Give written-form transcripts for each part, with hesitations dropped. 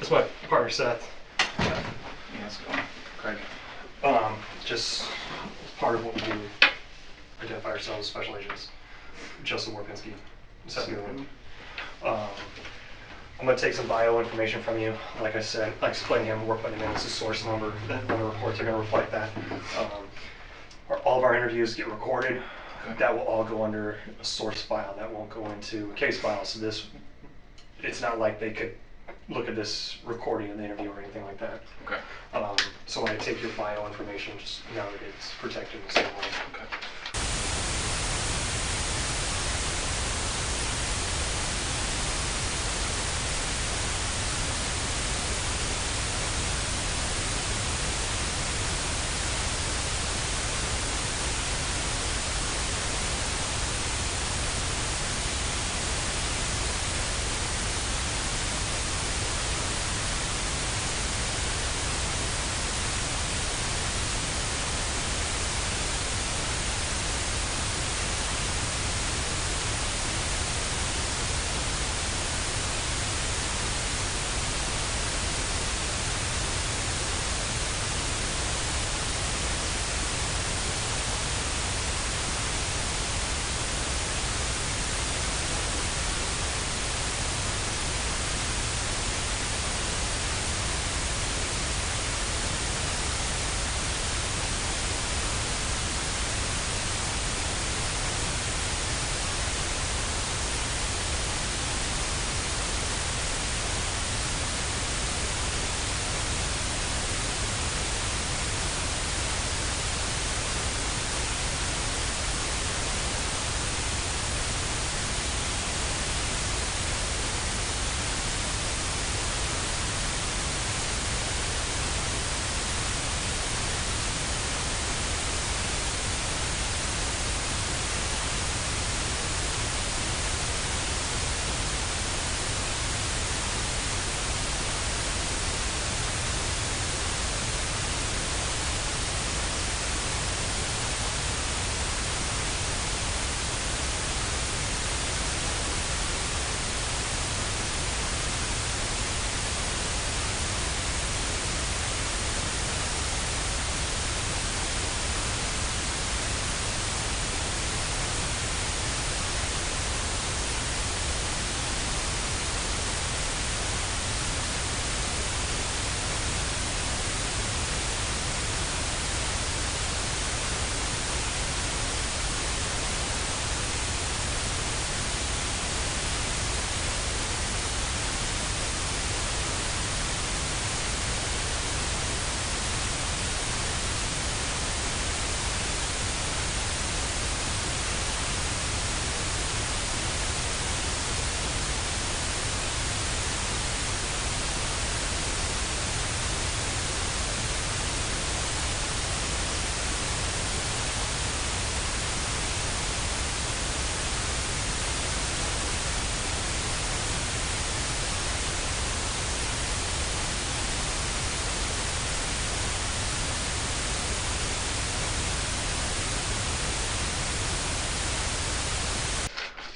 This is my partner Seth. Yeah, it's going. Craig. Just part of what we do, identify ourselves as special agents. Joseph Warpinski, Seth Goodwin. I'm going to take some bio information from you. Like I said, I explained to him we're putting him in as a source number. That the reports are going to reflect that. All of our interviews get recorded. Okay. That will all go under a source file. That won't go into a case file. So it's not like they could look at this recording of the interview or anything like that. Okay. So when I take your bio information, just know that it's protected in the same way. Okay.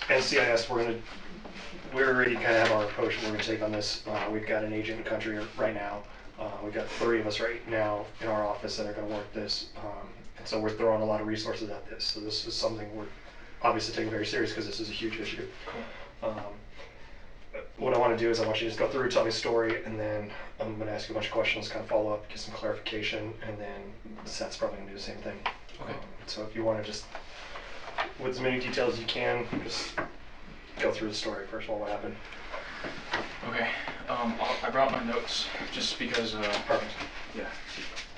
NCIS, we already kind of have our approach we're going to take on this. We've got an agent in the country right now. We've got 3 of us right now in our office that are going to work this. And so we're throwing a lot of resources at this. So this is something we're obviously taking very serious because this is a huge issue. What I want to do is I want you to just go through, tell me a story, and then I'm going to ask you a bunch of questions, kind of follow up, get some clarification, and then Seth's probably going to do the same thing. Okay. So if you want to just, with as many details as you can, just go through the story first of all, what happened. Okay. I brought my notes just because. Perfect. Yeah.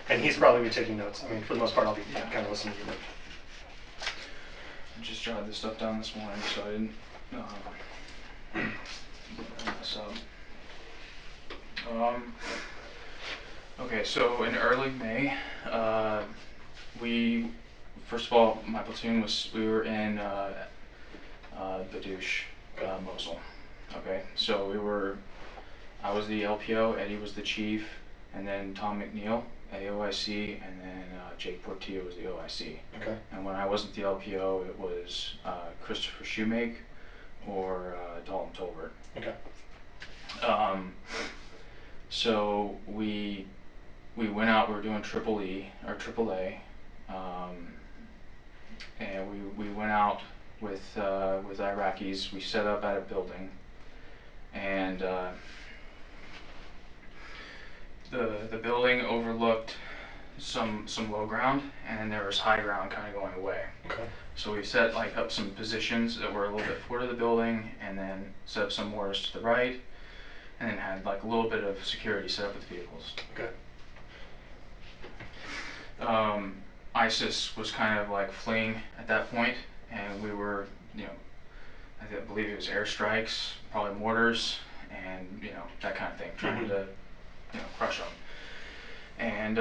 And he's probably be taking notes. I mean, for the most part, I'll be kind of listening to you. I just jotted this stuff down this morning, so I didn't mess up. Okay, so in early May, first of all, my platoon we were in Badouche, Mosul. Okay, so I was the LPO, Eddie was the chief, and then Tom McNeil, AOIC, and then Jake Portillo was the OIC. Okay. And when I wasn't the LPO, it was Christopher Shoemake or Dalton Tolbert. Okay. So we went out. We were doing triple E or triple A, and we went out with Iraqis. We set up at a building, and the building overlooked some low ground, and there was high ground kind of going away. Okay. So we set like up some positions that were a little bit forward of the building, and then set up some mortars to the right, and then had like a little bit of security set up with vehicles. Okay. ISIS was kind of like fleeing at that point, and we were, I believe it was airstrikes, probably mortars, and that kind of thing, trying to crush them. And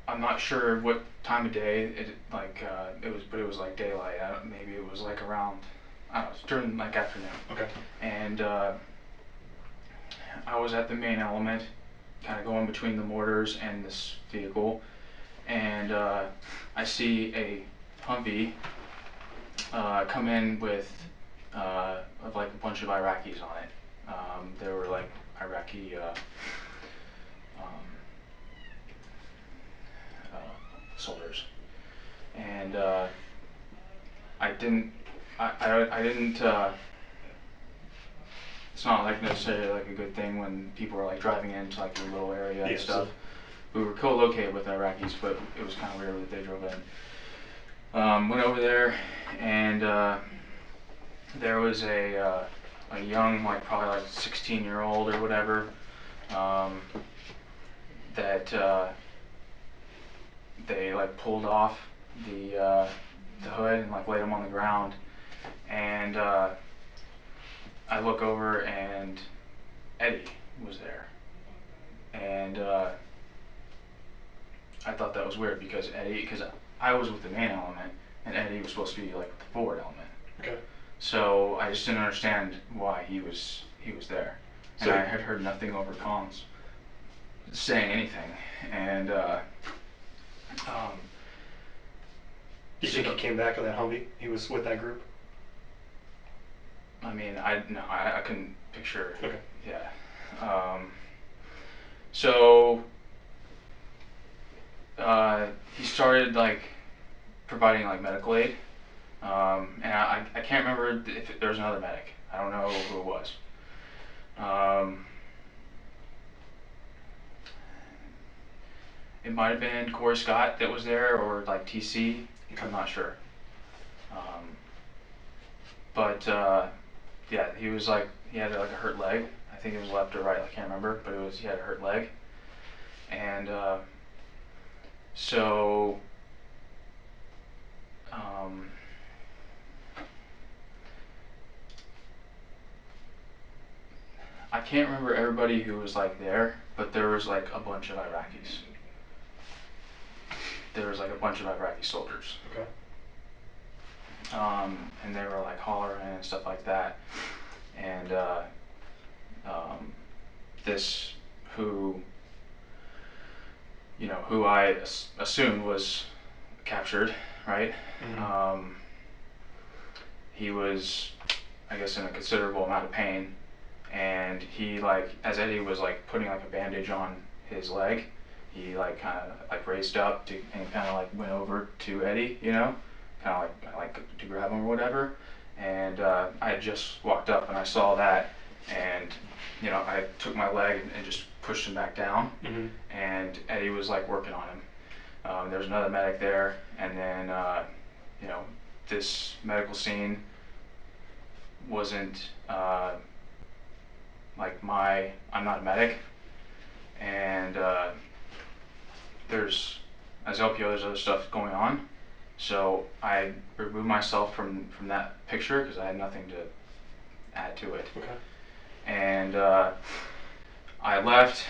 I'm not sure what time of day it was, but it was like daylight. Maybe it was like around, I don't know, it was during like afternoon. Okay. And I was at the main element, kind of going between the mortars and this vehicle, and I see a Humvee come in with like a bunch of Iraqis on it. They were like Iraqi soldiers, and I didn't. I didn't. It's not like necessarily like a good thing when people are like driving into like your little area and stuff. We were co-located with Iraqis, but it was kind of weird that they drove in. Went over there, and there was a young, like probably like 16-year-old or whatever, that they like pulled off the hood and like laid him on the ground, and I look over and Eddie was there, and I thought that was weird because I was with the main element and Eddie was supposed to be like the forward element. Okay. So I just didn't understand why he was there, and So I had heard nothing over comms saying anything, and you think he came back on that Humvee? He was with that group? I mean, I couldn't picture. Okay. Yeah. So he started like providing like medical aid, and I can't remember if there was another medic. I don't know who it was. It might have been Corey Scott that was there, or like TC. I'm not sure. But yeah, he was like, he had like a hurt leg. I think it was left or right. I can't remember, but he had a hurt leg, and so I can't remember everybody who was like there, but there was like a bunch of Iraqis. There was like a bunch of Iraqi soldiers. Okay. And they were like hollering and stuff like that. And this who I assumed was captured, right? Mm-hmm. He was, I guess, in a considerable amount of pain, and he like, as Eddie was like putting like a bandage on his leg, he like kind of like raised up and kind of like went over to Eddie, kind of like to grab him or whatever. And I had just walked up and I saw that, and I took my leg and just pushed him back down. Mm-hmm. And Eddie was like working on him. There was another medic there, and then this medical scene wasn't like I'm not a medic, and as LPO, there's other stuff going on, so I removed myself from that picture because I had nothing to add to it. Okay. And I left,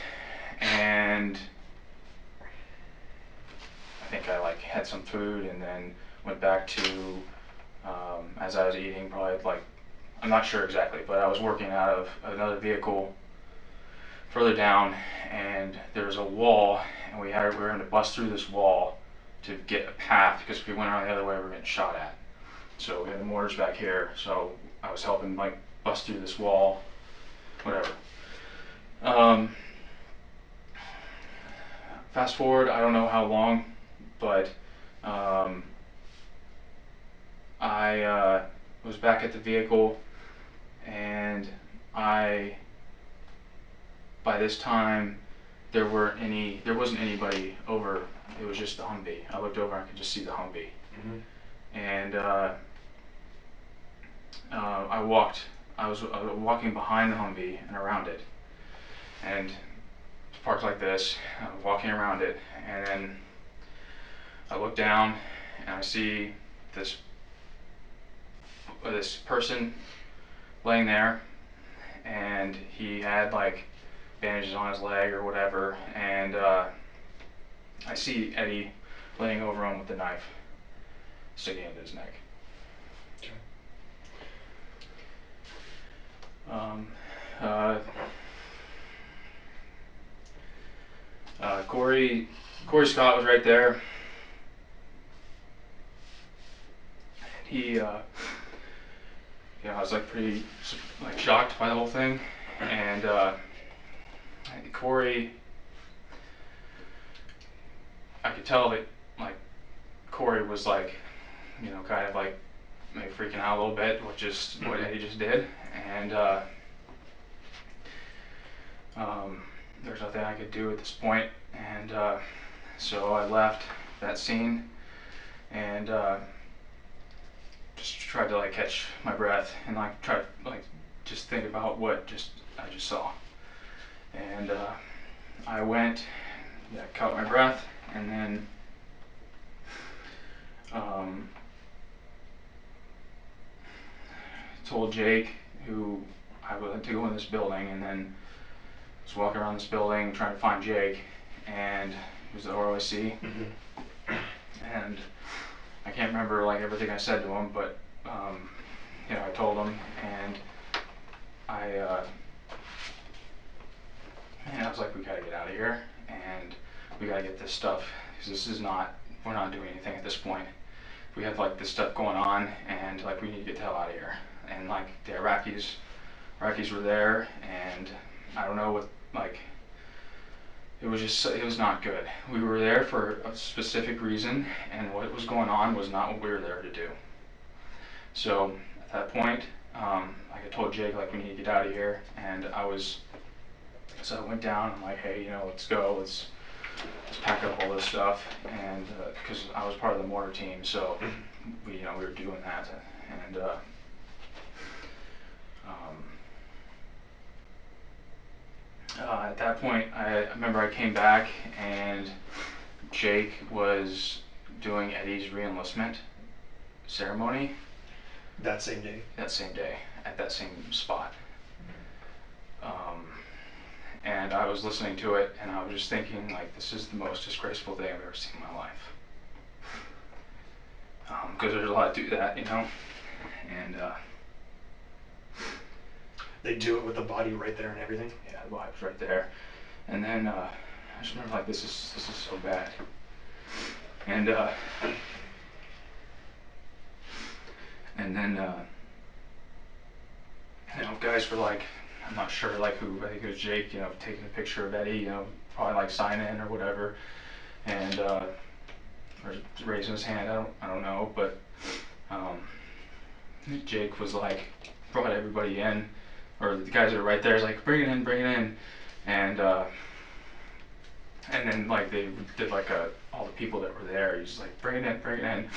and I think I like had some food, and then went back to as I was eating, probably like, I'm not sure exactly, but I was working out of another vehicle further down, and there was a wall, and we were going to bust through this wall to get a path, because if we went around the other way, we were getting shot at. So we had the mortars back here, so I was helping like bust through this wall, whatever. Um, Fast forward, I don't know how long, but um, I was back at the vehicle, and I by this time there wasn't anybody over. It was just the Humvee. I looked over, and I could just see the Humvee, and I walked. I was walking behind the Humvee and around it, and it's parked like this. Walking around it, and then I look down, and I see this this person laying there, and he had like bandages on his leg or whatever, and I see Eddie laying over him with the knife sticking into his neck. Okay. Um, uh, Corey Scott was right there. He, I was like pretty like shocked by the whole thing, and Corey, I could tell that like Corey was like, kind of like maybe freaking out a little bit, what Eddie just did, and there's nothing I could do at this point, and so I left that scene and just tried to like catch my breath and like try to like just think about what I just saw, and I went, caught my breath, and then um, told Jake, who I went to go in this building, and then was walking around this building trying to find Jake, and it was the ROIC, and I can't remember like everything I said to him, but I told him, and I was like, we gotta get out of here, and we gotta get this stuff, because we're not doing anything at this point. We have like this stuff going on, and like we need to get the hell out of here. And like the Iraqis were there, and I don't know what, like, it was not good. We were there for a specific reason, and what was going on was not what we were there to do. So at that point, like I told Jake, like we need to get out of here, and so I went down. I'm like, hey, let's go. Let's pack up all this stuff, and because I was part of the mortar team, so we were doing that, and at that point, I remember I came back, and Jake was doing Eddie's reenlistment ceremony That same day. that same day at that same spot. And I was listening to it, and I was just thinking, like, this is the most disgraceful thing I've ever seen in my life. Because there's a lot to that, and They do it with the body right there and everything. yeah, the vibe's right there. And then I just remember, like, this is so bad. And then guys were like, I'm not sure, like who, I think it was Jake, taking a picture of Eddie, probably like sign in or whatever, and or raising his hand. I don't know, but Jake was like, brought everybody in, or the guys that are right there is like, bring it in, and then like they did like all the people that were there. He's like, bring it in,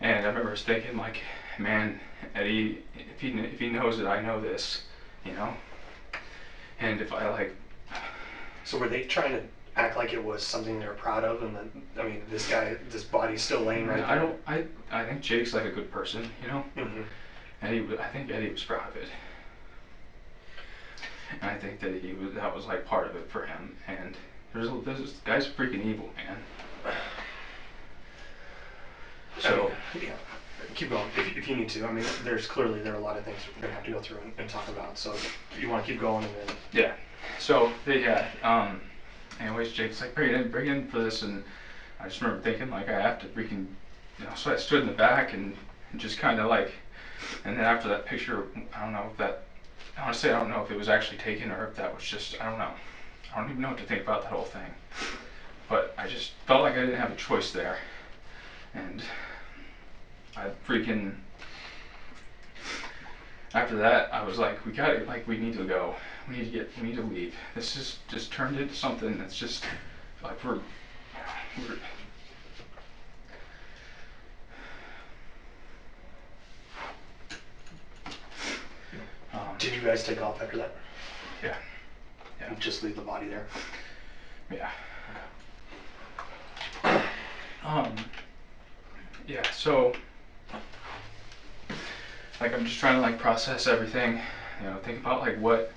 and I remember thinking like, man, Eddie, if he knows that I know this, and if I like. So were they trying to act like it was something they were proud of, and then this body's still laying right there? I think Jake's like a good person, Mm-hmm. I think Eddie was proud of it, and I think that that was like part of it for him. And this guy's freaking evil, man. So yeah, keep going if you need to. I mean, there are a lot of things we're gonna have to go through and talk about. So if you want to keep going, and then yeah. So anyways, Jake's like, bring it in for this, and I just remember thinking like, I have to freaking, so I stood in the back and just kind of like, and then after that picture, I don't know if that honestly, I don't know if it was actually taken or if that was just, I don't know. I don't even know what to think about that whole thing. But I just felt like I didn't have a choice there. And I freaking, after that, I was like, we need to go. We need to leave. This is just turned into something that's just like we're Did you guys take off after that? yeah, yeah, And just leave the body there? yeah. Yeah, so like I'm just trying to like process everything, think about like what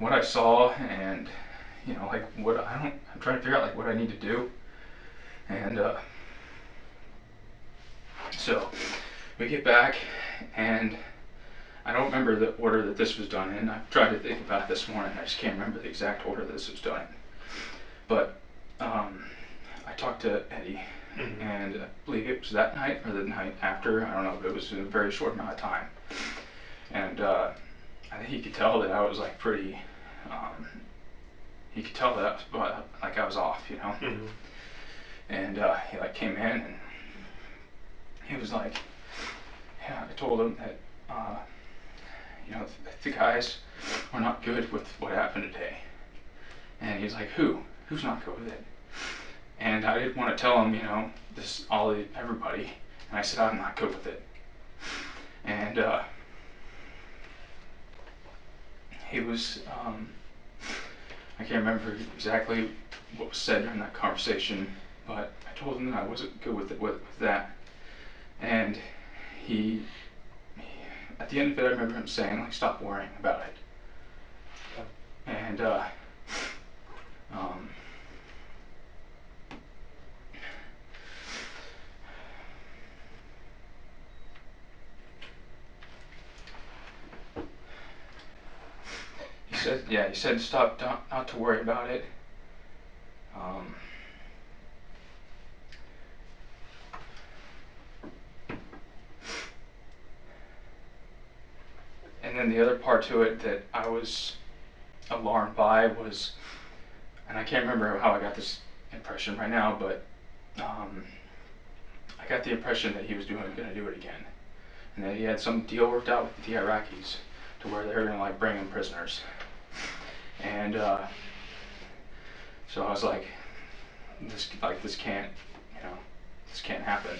I saw, and like I'm trying to figure out like what I need to do. And so we get back, and I don't remember the order that this was done in. I've tried to think about it this morning. I just can't remember the exact order this was done in. But I talked to Eddie, and I believe it was that night or the night after. I don't know, but it was a very short amount of time. And I think he could tell that I was like pretty. He could tell that like I was off, And he like came in, and he was like, "Yeah." I told him that the guys were not good with what happened today. And he's like, Who's not good with it?" And I didn't want to tell him, everybody. And I said, "I'm not good with it." And he was, I can't remember exactly what was said during that conversation, but I told him that I wasn't good with that. And he, at the end of it, I remember him saying, like, "Stop worrying about it." And he said stop, not to worry about it. And then the other part to it that I was alarmed by was, and I can't remember how I got this impression right now, but I got the impression that he was going to do it again, and that he had some deal worked out with the Iraqis to where they were going to like bring him prisoners. And so I was like, this can't, this can't happen.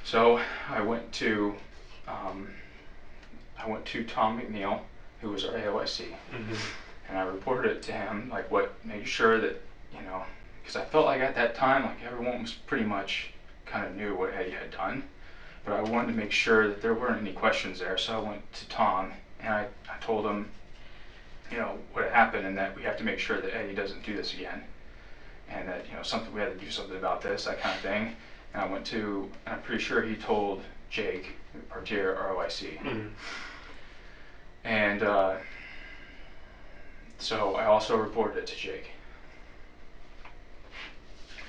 So I went to Tom McNeil, who was our AOIC, and I reported it to him, like making sure that, because I felt like at that time, like everyone was pretty much kind of knew what Eddie had done, but I wanted to make sure that there weren't any questions there. So I went to Tom, and I told him, what had happened, and that we have to make sure that Eddie doesn't do this again, and that we had to do something about this, that kind of thing. And I'm pretty sure he told Jake, our ROIC. And so I also reported it to Jake.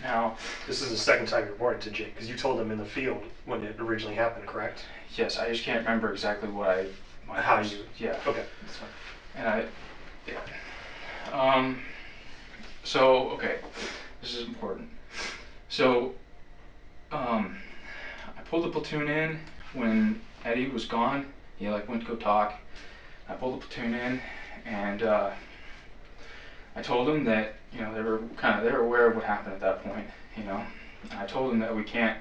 Now, this is the second time you reported to Jake, because you told him in the field when it originally happened, correct? Yes, I just can't remember exactly how you. Yeah. Okay, that's fine. And so, okay, this is important. So, I pulled the platoon in when Eddie was gone. He went to go talk. I pulled the platoon in, and I told them that they were aware of what happened at that point. And I told them that we can't,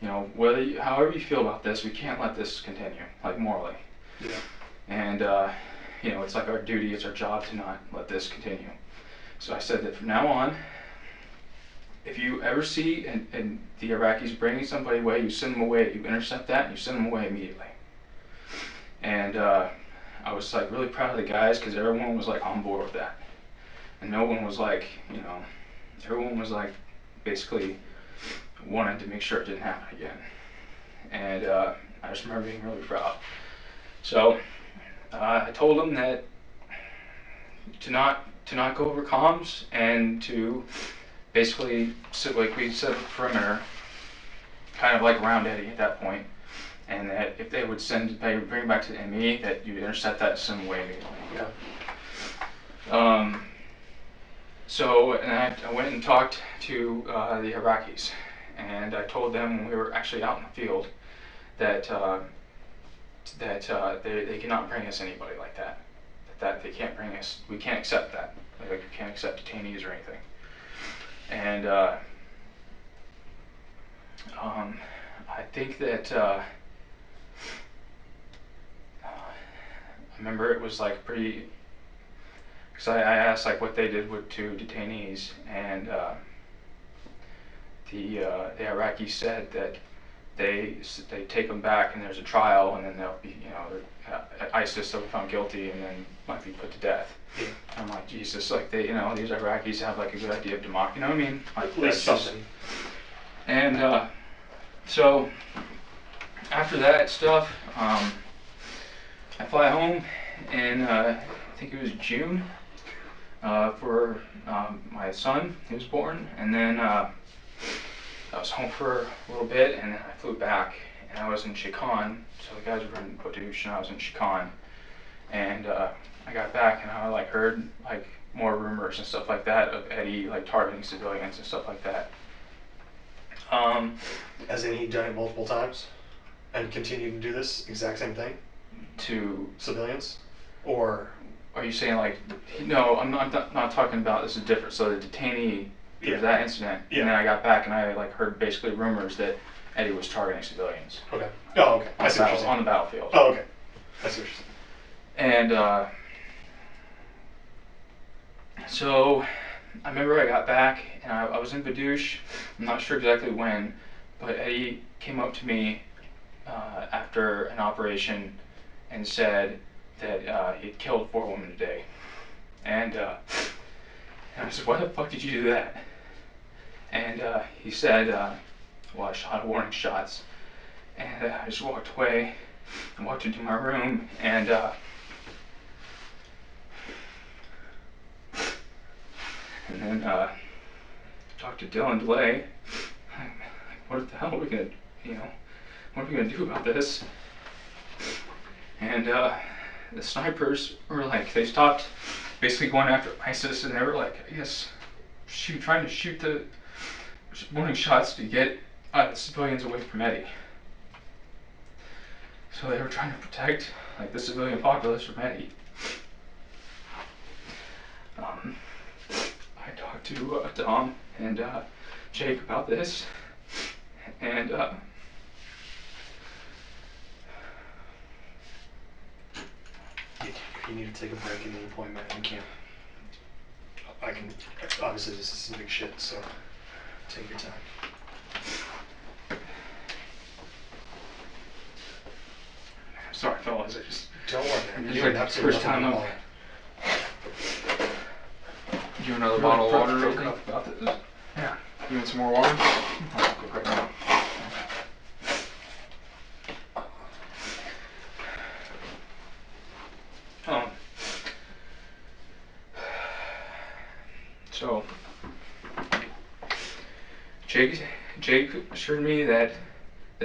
however you feel about this, we can't let this continue, like morally. Yeah. And it's like our duty, it's our job to not let this continue. So I said that from now on, if you ever see and the Iraqis bringing somebody away, you send them away, you intercept that, and you send them away immediately. And I was really proud of the guys, because everyone was on board with that. And no one was everyone was basically wanted to make sure it didn't happen again. And I just remember being really proud. So I told them that to not go over comms, and to basically sit we set a perimeter kind of around Eddie at that point, and that if they would bring it back to the ME, that you'd intercept that some way immediately. Okay. So, and I went and talked to the Iraqis, and I told them when we were actually out in the field that they cannot bring us anybody like that. That they can't bring us. We can't accept that. Like, we can't accept detainees or anything. And I think that I remember it was like pretty. Because I asked like what they did to detainees, and the Iraqis said that they take them back and there's a trial, and then they'll be, ISIS will be found guilty and then might be put to death. Yeah. I'm like, Jesus, like these Iraqis have like a good idea of democracy. You know what I mean? Like, at least something. And so after that stuff, I fly home in I think it was June for my son. He was born, and then I was home for a little bit, and then I flew back, and I was in Chikan. So the guys were in Badouche, and I was in Chikan, and I got back, and I like heard like more rumors and stuff like that of Eddie like targeting civilians and stuff like that. As in he'd done it multiple times, and continued to do this exact same thing To civilians, or Are you saying like, no, I'm not talking about, this is different. So the detainee, there was that incident, Yeah. and then I got back and I like heard basically rumors that Eddie was targeting civilians. Okay. Oh, okay. I see what you're saying. On the battlefield. Oh, okay. I see what you're saying. And so I remember I got back and I was in Badouche. I'm not sure exactly when, but Eddie came up to me after an operation and said that he'd killed 4 women a day. And I said, why the fuck did you do that? And he said, well, I shot warning shots. And I just walked away and walked into my room, and then talked to Dylan DeLay. What the hell are we gonna, what are we gonna do about this? And the snipers were like, they stopped basically going after ISIS, and they were like, I guess, trying to shoot the warning shots to get the civilians away from Eddie. So they were trying to protect like the civilian populace from Eddie. I talked to Tom and Jake about this, and You need to take a break at any point, man. You can't. I can. Obviously, this is some big shit, so take your time. sorry, fellas, I just. Don't worry, man. It's You like don't have the to. first time I'm. You another bottle of water, broke Rosie? up about this. Yeah. You want some more water? I'll go right now. So Jake assured me that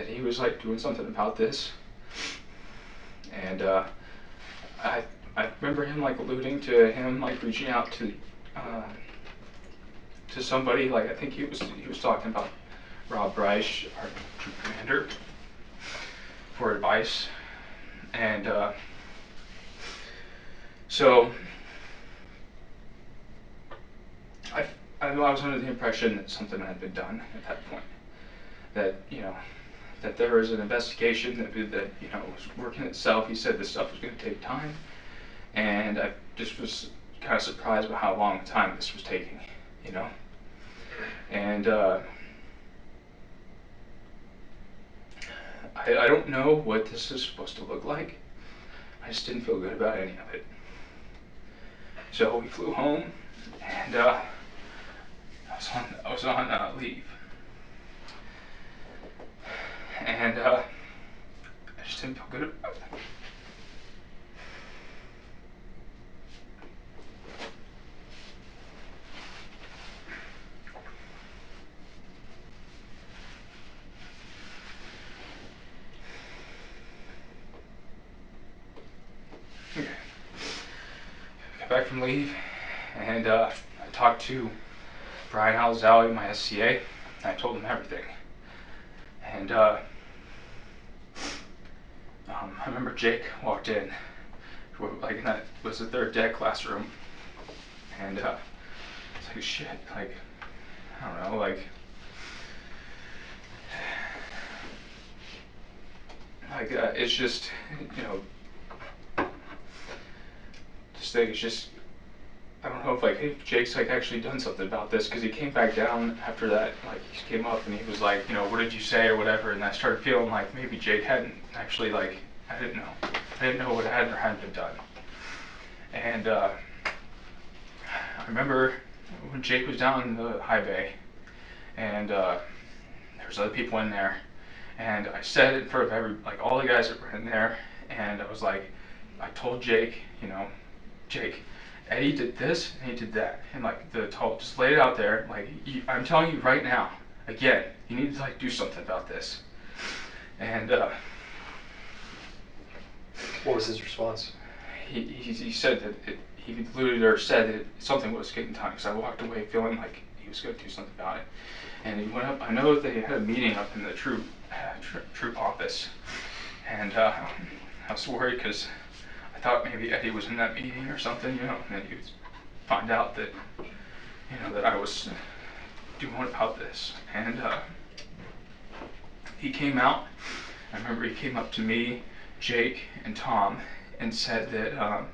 he was like doing something about this, and I remember him like alluding to him like reaching out to somebody, like I think he was talking about Rob Bryce, our troop commander, for advice, and so I was under the impression that something had been done at that point. That that there was an investigation that was working itself. He said this stuff was going to take time, and I just was kind of surprised by how long time this was taking, and I don't know what this is supposed to look like. I just didn't feel good about any of it. So we flew home, and I was on leave, and I just didn't feel good about it. back from leave, and I talked to Brian Alzali, my SCA, and I told him everything. And I remember Jake walked in, like, and that was the third deck classroom, and it's like, shit, like, I don't know, like it's just, you know, this thing is just, I don't know if, like, if Jake's, like, actually done something about this, because he came back down after that, like, he came up and he was like, you know, what did you say or whatever, and I started feeling like maybe Jake hadn't actually, like, I didn't know what had or hadn't been done. And I remember when Jake was down in the high bay, and there was other people in there, and I said in front of like, all the guys that were in there, and I was like, I told Jake, you know, Jake, Eddie did this and he did that, and like just laid it out there, like, I'm telling you right now, again, you need to, like, do something about this. And What was his response? he said that he alluded or said that something was getting done, because I walked away feeling like he was going to do something about it. And he went up. I know that they had a meeting up in the troop office, and I was worried because I thought maybe Eddie was in that meeting or something, you know, and then he would find out that, you know, that I was doing about this. And he came out. I remember he came up to me, Jake, and Tom, and said that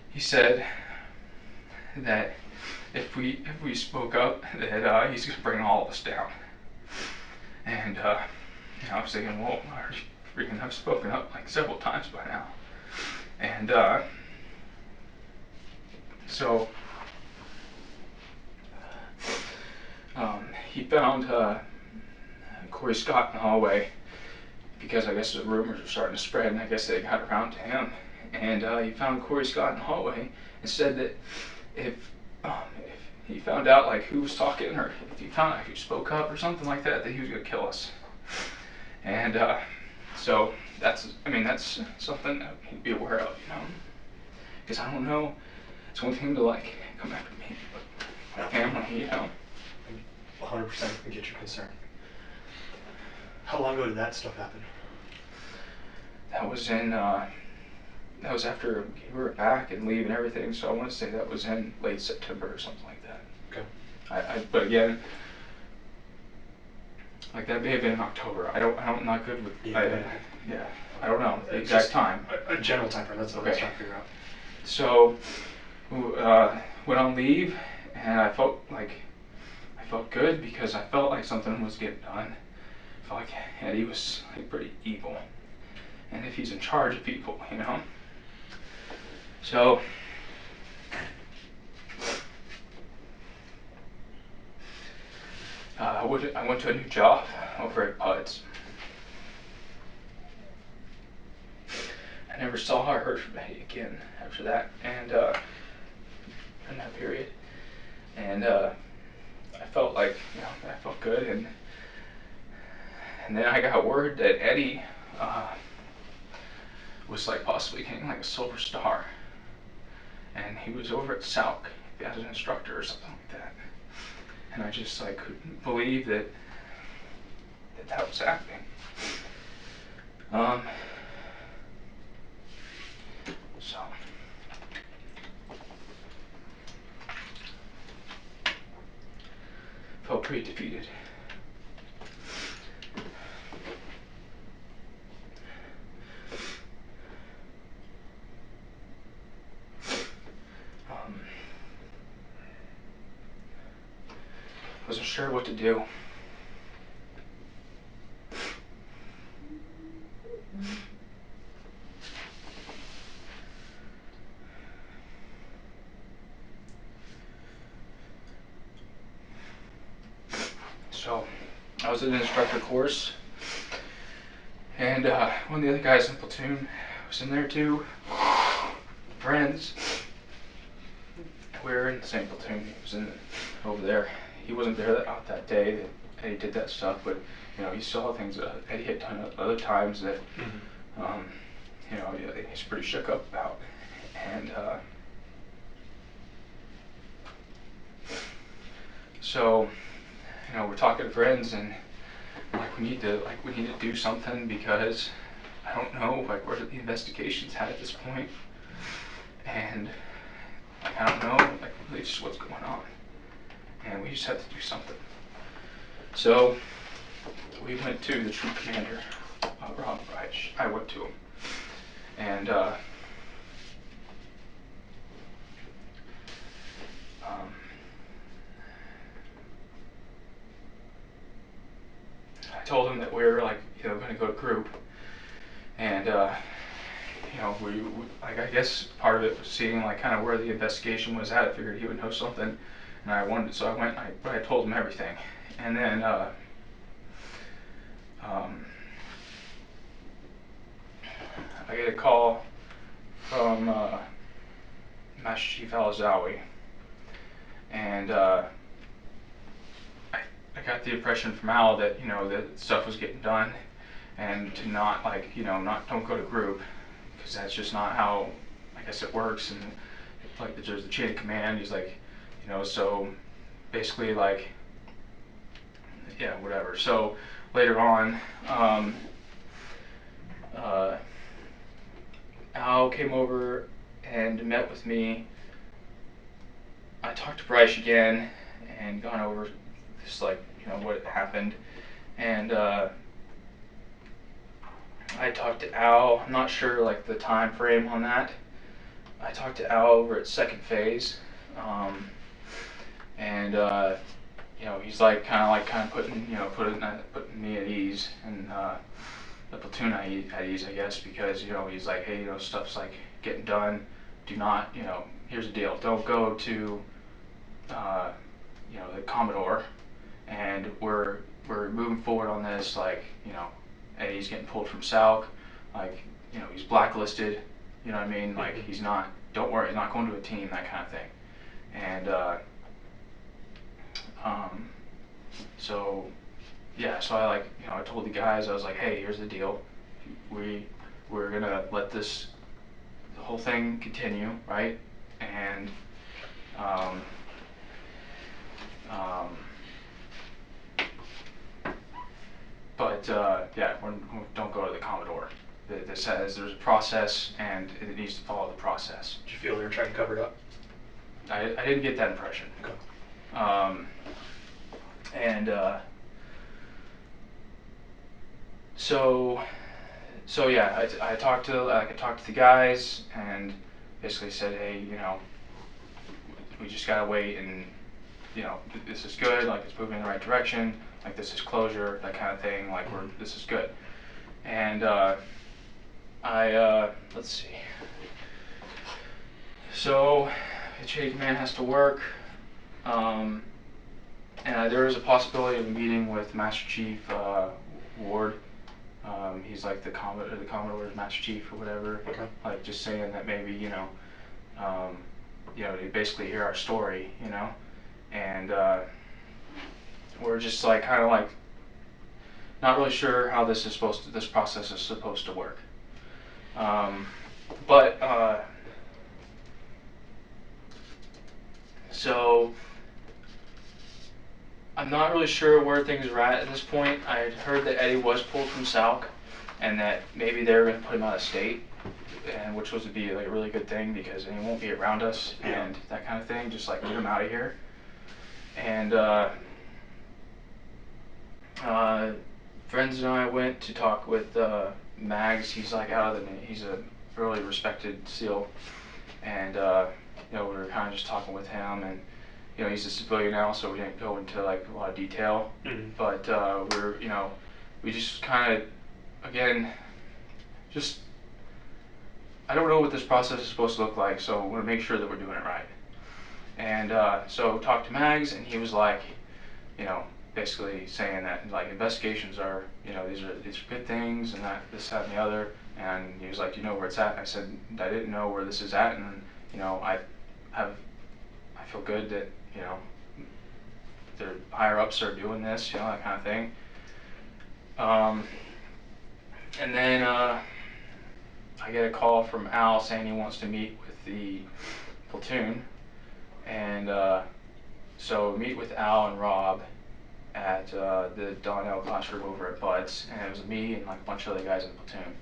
he said that if we spoke up, that he's gonna bring all of us down. And you know, I was thinking, well, I already freaking have spoken up like several times by now. And so he found Corey Scott in the hallway, because I guess the rumors were starting to spread, and I guess they got around to him. And he found Corey Scott in the hallway and said that if he found out, like, who was talking, or if he found out who spoke up or something like that, that he was gonna kill us. And so that's something that he'd be aware of, you know, because I don't know. It's one thing to, like, come after me, but my family, you know. 100% get your concern. How long ago did that stuff happen? That was in that was after we were back and leave and everything, so I want to say that was in late September or something like that. Okay. But again, like, that may have been in October. I'm not good with, Yeah. I don't know the exact time. A general time frame, that's what I was trying to figure out. So, went on leave, and I felt good, because I felt like something was getting done. I felt like Eddie was, like, pretty evil, and if he's in charge of people, you know. So I went to a new job over at PUDS. I never saw or heard from Eddie again after that, and in that period. And I felt like, you know, I felt good, and then I got word that Eddie was, like, possibly getting, like, a silver star, and he was over at SAUC as an instructor or something like that. And I just, like, couldn't believe that was happening. So felt pretty defeated. Wasn't sure what to do. So I was in an instructor course, and one of the other guys in the platoon was in there too, friends. We were in the same platoon. He was over there. He wasn't there that day that Eddie did that stuff, but, you know, he saw things that Eddie had done other times that, you know, he's pretty shook up about. And so, we're talking to friends, and like we need to do something, because I don't know like where the investigation's at this point, and like I don't know like really just what's going on, and we just have to do something. So we went to the troop commander, Rob Reich. I went to him, and I told him that we were like going to go to group, and we like I guess part of it was seeing like kind of where the investigation was at. I figured he would know something, and I wanted, so I went. I told him everything, and then I get a call from Master Chief Al-Azawi, and I got the impression from Al that that stuff was getting done, and to not like don't go to group, because that's just not how I guess it works. And like there's the chain of command. He's like, so basically like yeah, whatever. So later on, Al came over and met with me. I talked to Bryce again and gone over this like what happened, and I talked to Al. I'm not sure like the time frame on that. I talked to Al over at second phase, and he's like kind of putting putting me at ease, and the platoon at ease, I guess, because he's like, hey, stuff's like getting done. Do not, here's the deal. Don't go to the Commodore, and we're moving forward on this. Like Eddie's getting pulled from Salk, like he's blacklisted. You know what I mean? Like he's not. Don't worry, he's not going to a team. That kind of thing. And so yeah, so I like I told the guys, I was like, hey, here's the deal. We're gonna let the whole thing continue, right? And but yeah, don't go to the Commodore. That says there's a process and it needs to follow the process. Did you feel they were trying to cover it up? I didn't get that impression. Okay. And so yeah, I talked to the guys and basically said, hey, we just gotta wait, and this is good, like it's moving in the right direction, like this is closure, that kind of thing, like this is good. And let's see. So the chain of command has to work, and there is a possibility of a meeting with Master Chief Ward. He's like the Commodore's Master Chief or whatever. Okay. Like just saying that maybe they basically hear our story, and we're just like kind of like not really sure how this process is supposed to work. But so I'm not really sure where things are at this point. I had heard that Eddie was pulled from Salk, and that maybe they were going to put him out of state, and which was to be like a really good thing, because he won't be around us and that kind of thing. Just like get him out of here. And friends and I went to talk with Mags. He's like he's a really respected SEAL, and we were kind of just talking with him, and he's a civilian now, so we didn't go into like a lot of detail. Mm-hmm. But we just kind of, again, just I don't know what this process is supposed to look like, so we want to make sure that we're doing it right. And so talked to Mags, and he was like, basically saying that like investigations are, these are good things, and that this, that, and the other. And he was like, you know where it's at? And I said, I didn't know where this is at, and I feel good that their higher ups are doing this, that kind of thing. And then I get a call from Al saying he wants to meet with the platoon, and so meet with Al and Rob at the Donnell classroom over at Bud's, and it was me and like a bunch of other guys in the platoon,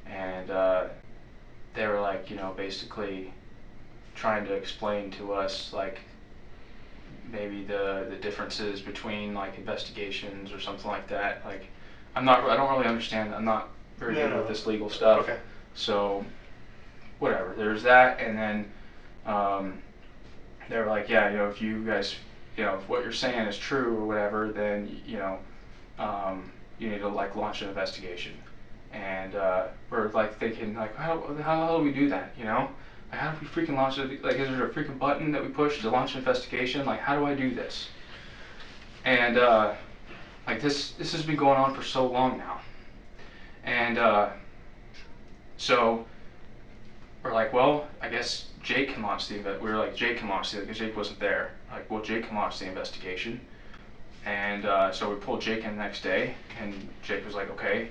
and they were like, basically trying to explain to us like maybe the differences between like investigations or something like that. Like I don't really understand. I'm not very good with this legal stuff. Okay. So whatever. There's that, and then they were like, yeah, if you guys, if what you're saying is true or whatever, then you need to like launch an investigation. And we're like thinking like, how the hell do we do that? Like, how do we freaking launch it? Like, is there a freaking button that we push to launch an investigation? Like, how do I do this? And like this has been going on for so long now. And so we're like, well, I guess Jake can launch the we were like, Jake can launch the, because Jake wasn't there. Like, well, Jake can launch the investigation. And so we pulled Jake in the next day, and Jake was like, okay,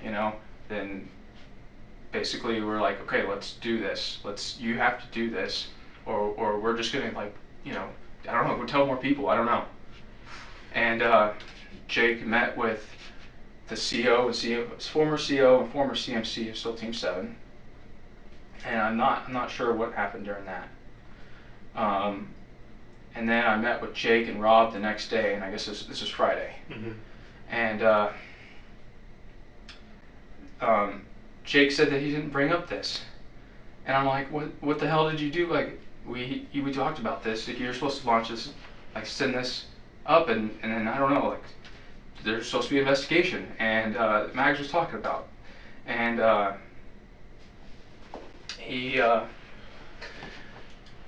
then basically we're like, okay, let's do this. You have to do this, or we're just gonna like, I don't know, go tell more people, I don't know. And Jake met with the CO and former CO and former CMC of SEAL Team 7. And I'm not sure what happened during that. And then I met with Jake and Rob the next day, and I guess this is Friday. Mm-hmm. And Jake said that he didn't bring up this, and I'm like, what the hell did you do? Like we talked about this. Like, you're supposed to launch this, like send this up, and then I don't know, like there's supposed to be an investigation, and Mags was talking about, and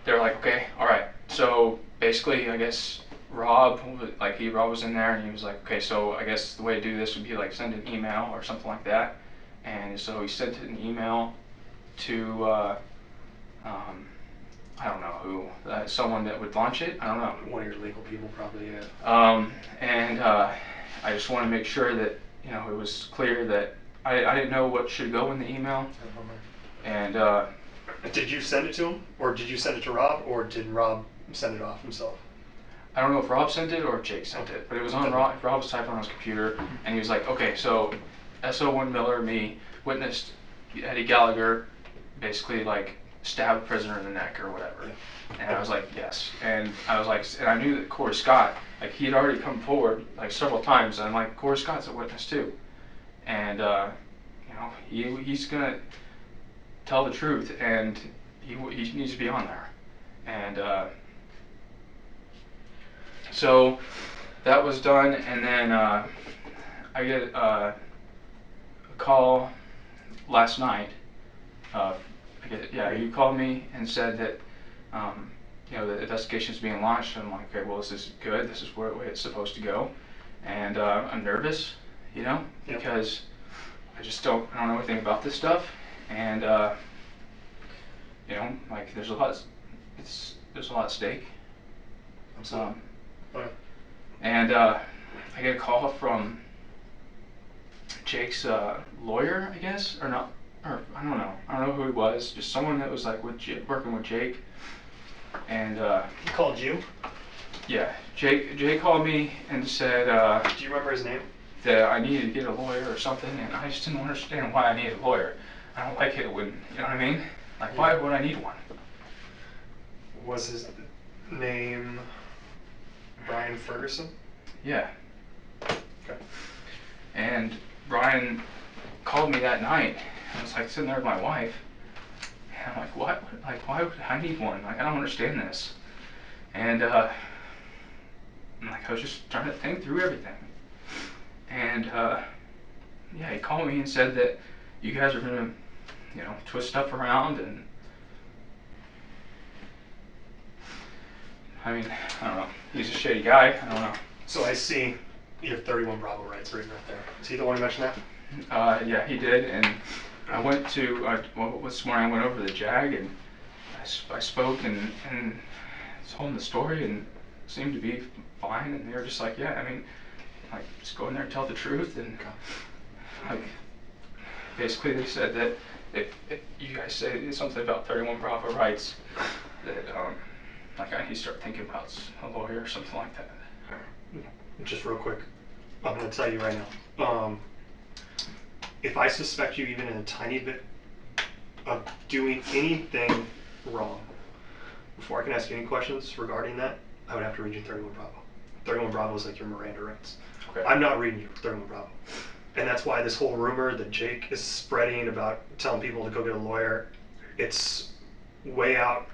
they're like, okay, all right. So basically, I guess Rob was in there, and he was like, okay, so I guess the way to do this would be like send an email or something like that. And so he sent an email to I don't know who, someone that would launch it. I don't know. One of your legal people, probably. Yeah. And I just want to make sure that it was clear that I didn't know what should go in the email. And did you send it to him, or did you send it to Rob, or did Rob send it off himself? I don't know if Rob sent it or if Jake sent it, but it was on Rob was typing on his computer, and he was like, okay, so SO1 Miller, me, witnessed Eddie Gallagher basically like stab a prisoner in the neck or whatever. Yeah. And I was like, yes. And I was like, and I knew that Corey Scott, like he had already come forward like several times, and I'm like, Corey Scott's a witness too. And he's gonna tell the truth, and he needs to be on there. And so that was done, and then I get a call last night. You called me and said that the investigation's being launched, and I'm like, okay, well, this is good. This is where it's supposed to go, and I'm nervous, because I don't know anything about this stuff, and like there's a lot at stake. Absolutely. And I get a call from Jake's lawyer, I guess, or not, or I don't know who he was, just someone that was like working with Jake. And he called you? Yeah, Jake called me and said, do you remember his name? That I needed to get a lawyer or something, and I just didn't understand why I needed a lawyer. I don't like it when, you know what I mean? Like, why would I need one? Was his name Brian Ferguson? Yeah. Okay. And Brian called me that night. I was like sitting there with my wife, and I'm like, what? Like, why would I need one? Like, I don't understand this. And like, I was just trying to think through everything. And he called me and said that you guys are gonna, twist stuff around, and I mean, I don't know. He's a shady guy. I don't know. So I see you have 31 Bravo rights written right there. Is he the one who mentioned that? Yeah, he did. And I went to, this morning I went over to the JAG, and I spoke and told them the story, and it seemed to be fine. And they were just like, yeah, I mean, like, just go in there and tell the truth. And like, basically they said that if you guys say something about 31 Bravo rights, that Like I need to start thinking about a lawyer or something like that. Just real quick, I'm going to tell you right now. If I suspect you even in a tiny bit of doing anything wrong, before I can ask you any questions regarding that, I would have to read you 31 Bravo. 31 Bravo is like your Miranda rights. Okay. I'm not reading you 31 Bravo. And that's why this whole rumor that Jake is spreading about telling people to go get a lawyer, it's way out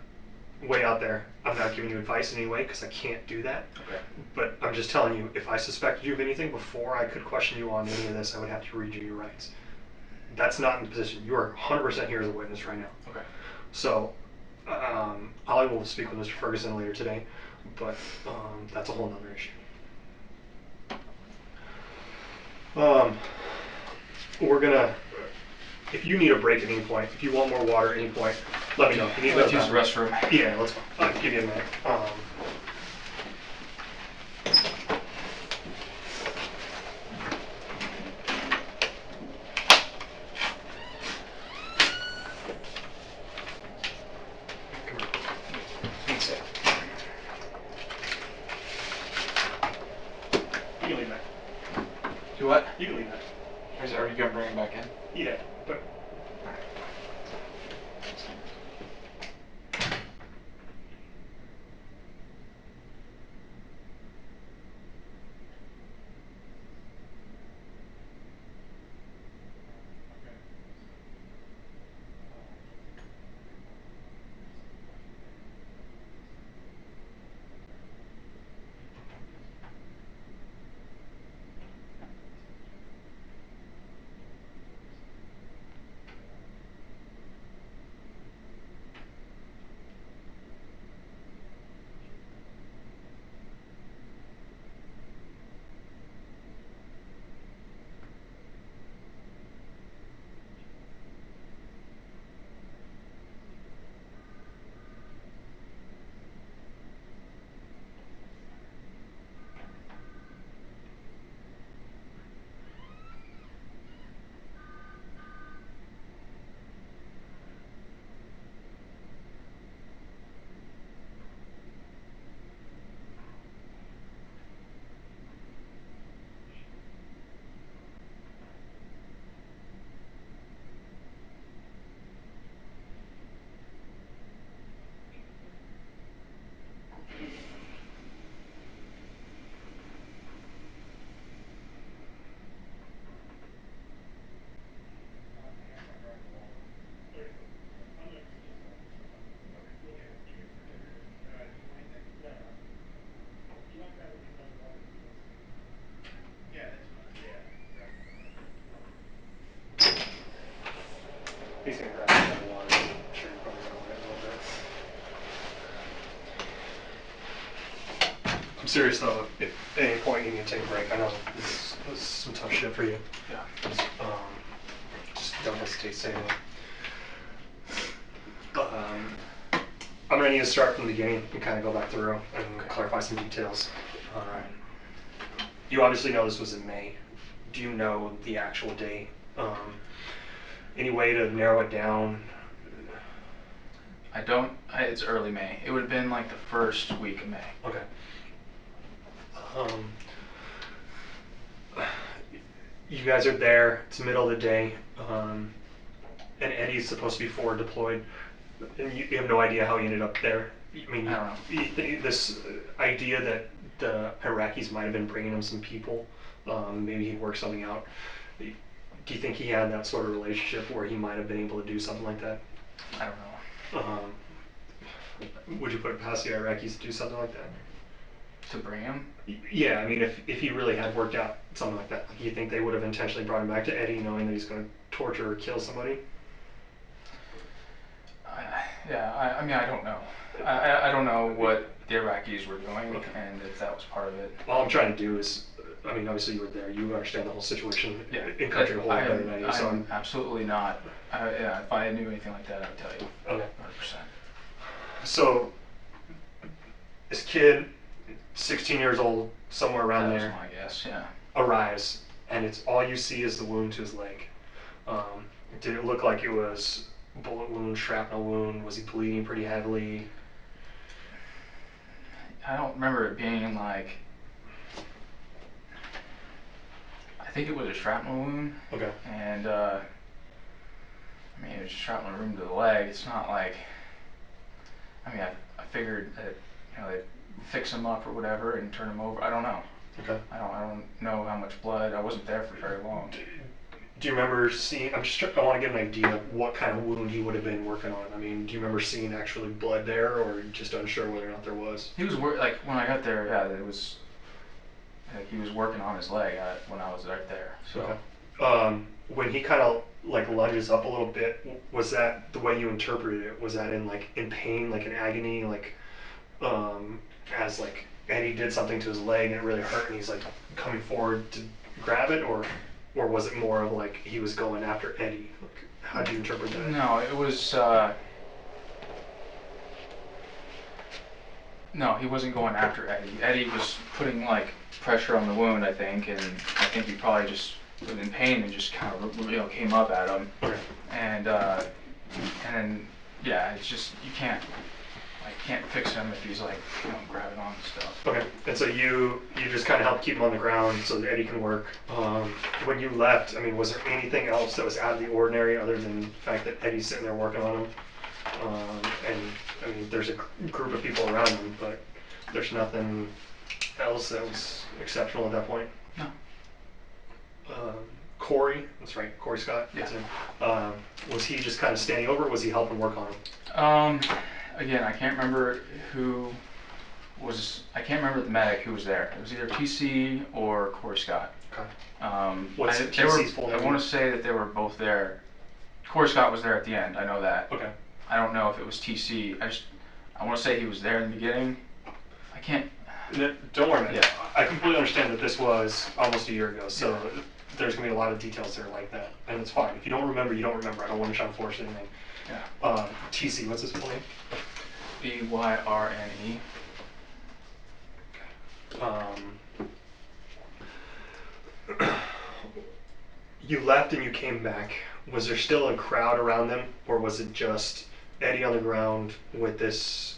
there. I'm not giving you advice anyway because I can't do that. Okay. But I'm just telling you, if I suspected you of anything before I could question you on any of this, I would have to read you your rights. That's not in the position. You are 100% here as a witness right now. Okay. So, I will speak with Mr. Ferguson later today, but that's a whole nother issue. We're gonna, if you need a break at any point, if you want more water at any point, let me know. If you need Let's to use the restroom. Yeah, let's go. I'll give you a minute. Come here. Thanks. You can leave that. Do what? You can leave that. Are you gonna bring him back in? Yeah, but he's gonna grab some water. I'm sure you're probably gonna want it a little bit. I'm serious though, if at any point you need to take a break, I know this is some tough shit for you. Yeah. Just don't hesitate to say it. I'm gonna need to start from the beginning and kind of go back through and clarify some details. You obviously know this was in May. Do you know the actual date? Any way to narrow it down? I don't. It's early May. It would have been like the first week of May. Okay. You guys are there. It's the middle of the day, and Eddie's supposed to be forward deployed, and you have no idea how he ended up there. I mean, I don't know. This idea that the Iraqis might have been bringing him some people, maybe he'd work something out. Do you think he had that sort of relationship where he might have been able to do something like that? I don't know. Would you put it past the Iraqis to do something like that? To bring him? Yeah, I mean, if he really had worked out something like that, you think they would have intentionally brought him back to Eddie knowing that he's going to torture or kill somebody? I mean, I don't know. I don't know what the Iraqis were doing and if that was part of it. All I'm trying to do is, I mean, obviously you were there. You understand the whole situation in country whole better than I do. So I'm absolutely not. If I knew anything like that, I would tell you. Okay. 100%. So, this kid, 16 years old, somewhere around That there, was my guess, yeah. arrives, and it's all you see is the wound to his leg. Did it look like it was bullet wound, shrapnel wound? Was he bleeding pretty heavily? I don't remember it being like. I think it was a shrapnel wound. Okay. And I mean, it was a shrapnel wound to the leg. It's not like. I mean, I figured that they'd fix him up or whatever and turn him over. I don't know. Okay. I don't know how much blood. I wasn't there for very long. Do you remember seeing? I want to get an idea of what kind of wound he would have been working on. I mean, do you remember seeing actually blood there, or just unsure whether or not there was? He was like when I got there. Yeah, it was. Like he was working on his leg when I was right there. So. Okay. When he kind of like lunges up a little bit, was that the way you interpreted it? Was that in pain, like in agony, like as like Eddie did something to his leg and it really hurt, and he's like coming forward to grab it, or was it more of like he was going after Eddie? Like, how do you interpret that? No, it was. No, he wasn't going after Eddie. Eddie was putting like pressure on the wound, I think, and I think he probably just was in pain and just kind of came up at him. Okay. And then yeah, it's just you can't fix him if he's like grabbing on and stuff. Okay. And so you just kind of helped keep him on the ground so that Eddie can work. When you left, I mean, was there anything else that was out of the ordinary other than the fact that Eddie's sitting there working on him? And I mean, there's a group of people around him, but there's nothing else that was exceptional at that point. No. Corey, that's right, Corey Scott. Yeah. Was he just kind of standing over, or was he helping work on him? Again, I can't remember who was. I can't remember the medic who was there. It was either TC or Corey Scott. Okay. What's they TC's full name? I want to say that they were both there. Corey Scott was there at the end. I know that. Okay. I don't know if it was TC. I want to say he was there in the beginning. I can't. Don't worry about it. Yeah. I completely understand that this was almost a year ago, so there's going to be a lot of details there like that, and it's fine. If you don't remember, you don't remember. I don't want to try to force anything. Yeah. TC, what's his full name? BYRNE. You left and you came back. Was there still a crowd around them, or was it just Eddie on the ground with this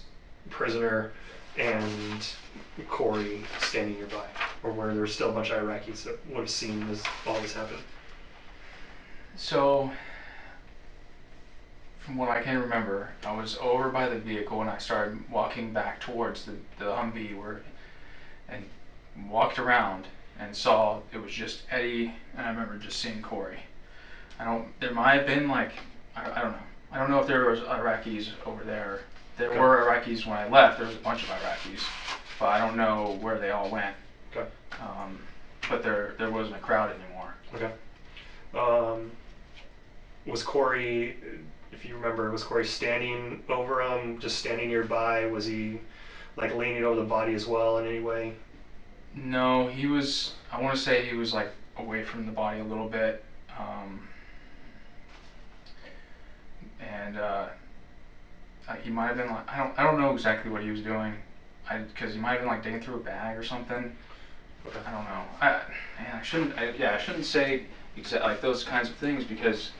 prisoner and Corey standing nearby? Or were there still a bunch of Iraqis that would have seen all this happen? So, from what I can remember, I was over by the vehicle and I started walking back towards the Humvee and walked around and saw it was just Eddie, and I remember just seeing Corey. There might have been like, I don't know. I don't know if there was Iraqis over there. There were Iraqis when I left. There was a bunch of Iraqis, but I don't know where they all went. Okay. But there wasn't a crowd anymore. Okay. Was Corey, if you remember, was Corey standing over him, just standing nearby? Was he like leaning over the body as well in any way? No, he was. I want to say he was like away from the body a little bit, and he might have been like I don't know exactly what he was doing, because he might have been like digging through a bag or something. Okay. I don't know. I shouldn't say like those kinds of things because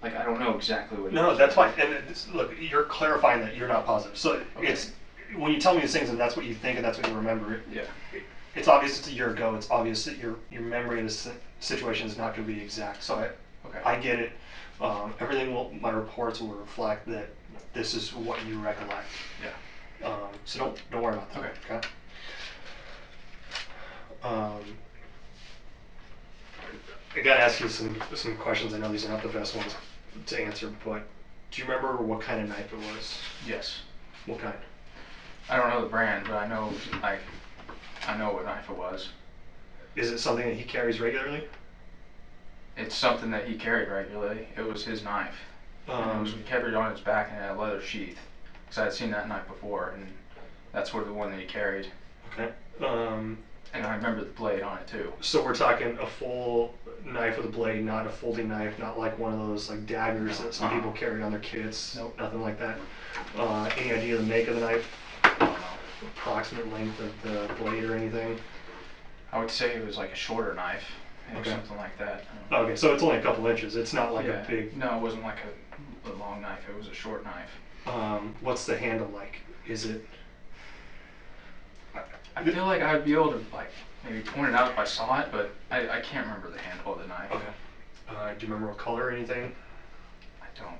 like I don't know exactly what. No, that's fine. And look, you're clarifying that you're not positive. So okay. It's when you tell me these things and that's what you think and that's what you remember. Yeah. It's obvious it's a year ago. It's obvious that your memory of this situation is not going to be exact. So I get it. My reports will reflect that this is what you recollect. Yeah. So don't worry about that. Okay. I gotta ask you some questions. I know these are not the best ones to answer, but do you remember what kind of knife it was? Yes. What kind? I don't know the brand, but I know what knife it was. Is it something that he carries regularly? It's something that he carried regularly. It was his knife. He carried it on his back and had a leather sheath. Because I had seen that knife before, and that's the one that he carried. Okay. And I remember the blade on it too. So we're talking a full knife with a blade, not a folding knife, not like one of those like daggers that some people carry on their kits. Nope. Nothing like that. Any idea the make of the knife? I don't know. Approximate length of the blade or anything? I would say it was like a shorter knife, maybe Okay. something like that. Okay, so it's only a couple inches. It's not like a big. No, it wasn't like a long knife. It was a short knife. What's the handle like? Is it? I feel like I'd be able to like maybe point it out if I saw it, but I can't remember the handle of the knife. Okay. Do you remember what color or anything? I don't.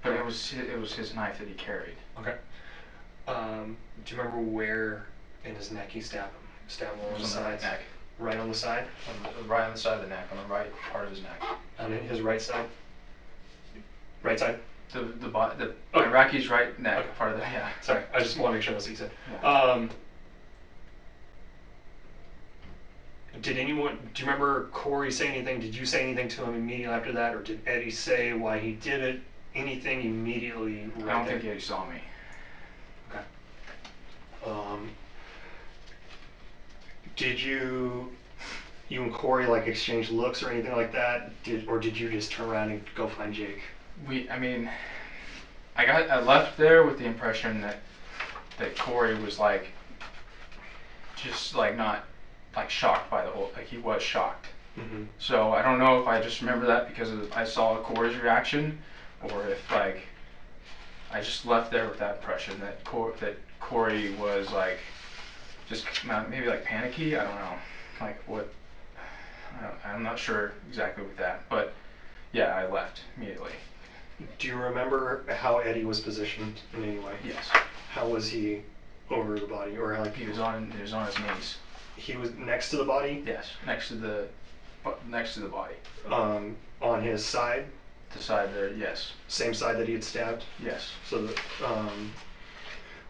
But it was his knife that he carried. Okay. Do you remember where in his neck he stabbed him? Stabbed him on the sides? Neck. Right on the side? Right on the side of the neck, on the right part of his neck. On his right side? Right side? The Oh. Iraqi's right neck, Okay. part of the, yeah. Sorry, I just want to make sure that's what you said. Yeah. Do you remember Corey say anything? Did you say anything to him immediately after that, or did Eddie say why he did it? Anything immediately? I don't think Eddie saw me. Okay. Did you and Corey like exchange looks or anything like that? Or did you just turn around and go find Jake? I left there with the impression that Corey was like, just like not like shocked by the whole, like he was shocked. Mm-hmm. So I don't know if I just remember that because I saw Corey's reaction, or if like I just left there with that impression that Corey was like just maybe like panicky. I don't know, like what. I'm not sure exactly with that, but yeah, I left immediately. Do you remember how Eddie was positioned in any way? Yes. How was he over the body, or like He was on his knees. He was next to the body? Yes, next to the body. On his side? The side there, yes. Same side that he had stabbed? Yes. So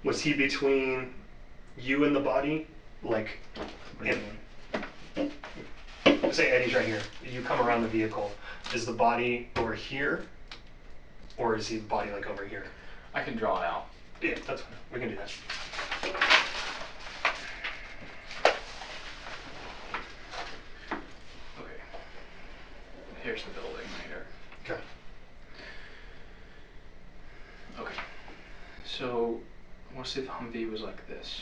was he between you and the body? Like, What do you mean? say Eddie's right here. You come around the vehicle. Is the body over here? Or is he the body like over here? I can draw it out. Yeah, that's fine. We can do that. Okay. Here's the building right here. Okay. Okay. So I want to say the Humvee was like this.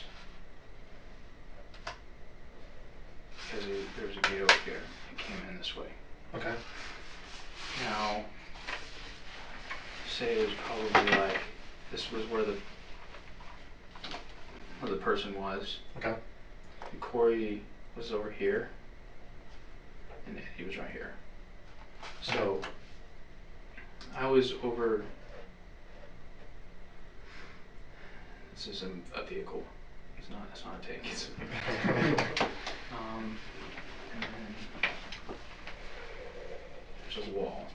Because there was a gate over here. It came in this way. Okay. Now, say it was probably like, this was where the person was. Okay. And Corey was over here. And Eddie was right here. So I was over. This is a vehicle. It's not a tank. It's a vehicle. And then there's a wall.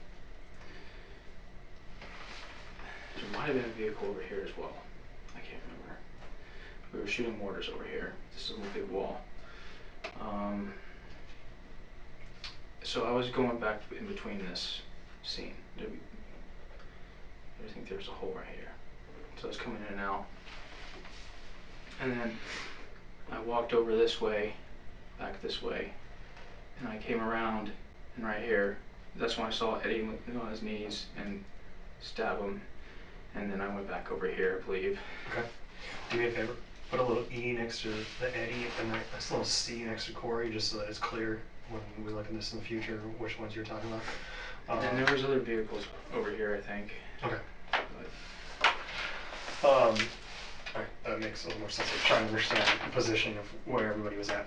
There might have been a vehicle over here as well. I can't remember. We were shooting mortars over here. This is a big wall. So I was going back in between this scene. I think there's a hole right here. So I was coming in and out. And then I walked over this way, back this way, and I came around, and right here, that's when I saw Eddie on his knees and stab him. And then I went back over here, I believe. Okay. Do me a favor. Put a little E next to the Eddie and a little C next to Corey, just so that it's clear when we look at this in the future which ones you're talking about. And there was other vehicles over here, I think. Okay. But Alright, that makes a little more sense. I'm trying to understand the position of where everybody was at.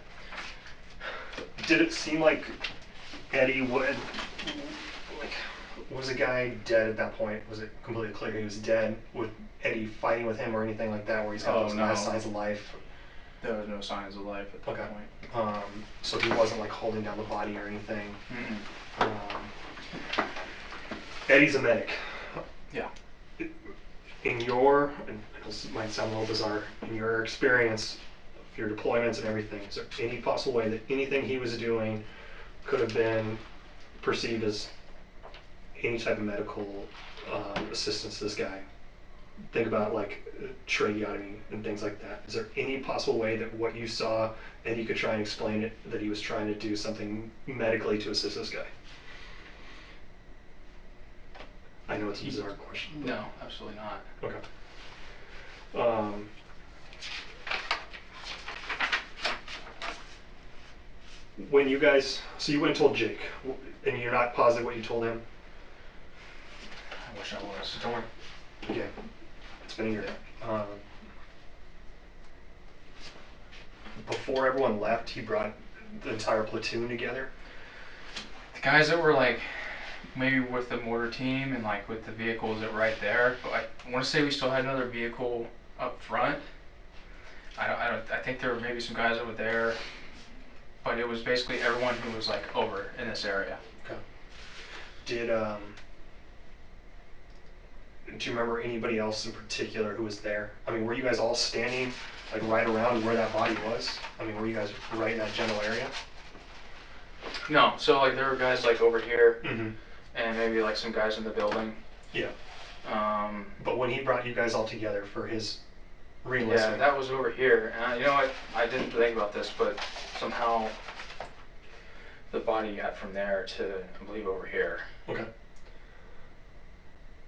Did it seem like Eddie would, like, was the guy dead at that point? Was it completely clear he was dead? With Eddie fighting with him or anything like that, where he's got those last signs of life? there was no signs of life at that Okay. point. So he wasn't like holding down the body or anything. Eddie's a medic. Yeah. In your, and this might sound a little bizarre, in your experience, your deployments and everything, is there any possible way that anything he was doing could have been perceived as any type of medical assistance to this guy? Think about like tracheotomy and things like that. Is there any possible way that what you saw, and you could try and explain it, that he was trying to do something medically to assist this guy? I know it's a bizarre question. No, absolutely not. Okay. When you guys, so you went and told Jake, and you're not positive what you told him? I wish I was. Don't worry. Okay. It's been a year. before everyone left, he brought the entire platoon together. The guys that were like maybe with the mortar team and like with the vehicles that were right there, but I want to say we still had another vehicle up front. I think there were maybe some guys over there, but it was basically everyone who was like over in this area. Okay. Did do you remember anybody else in particular who was there? I mean, were you guys all standing like right around where that body was? I mean, were you guys right in that general area? No, so like there were guys like over here, Mm-hmm. and maybe like some guys in the building. Yeah. Um, But when he brought you guys all together for his yeah, re-enlistment, that was over here. And you know what? I didn't think about this, but somehow the body got from there to I believe over here. okay.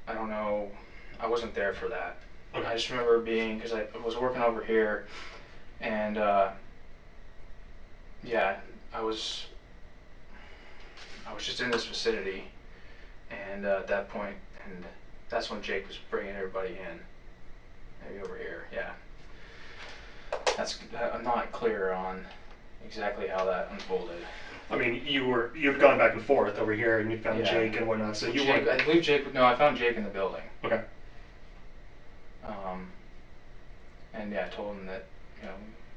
I don't know. I wasn't there for that. Okay. I just remember being because I was working over here, and yeah, I was just in this vicinity, and at that point, and that's when Jake was bringing everybody in. Maybe over here, yeah. I'm not clear on exactly how that unfolded. I mean, you'd gone back and forth over here, and you found Yeah. Jake and whatnot. So you Jake, weren't. I believe Jake. No, I found Jake in the building. Okay. Um, and yeah, I told him that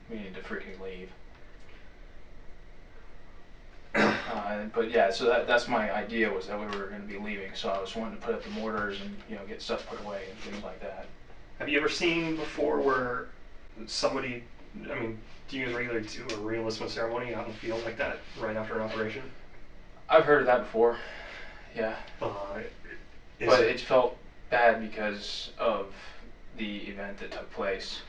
we needed to freaking leave. But yeah, so that's my idea was that we were going to be leaving. So I was wanting to put up the mortars and get stuff put away and things like that. Have you ever seen before where somebody? I mean, do you guys regularly do a re-enlistment ceremony out in the field like that right after an operation? I've heard of that before. Yeah. Uh, But it felt bad because of the event that took place.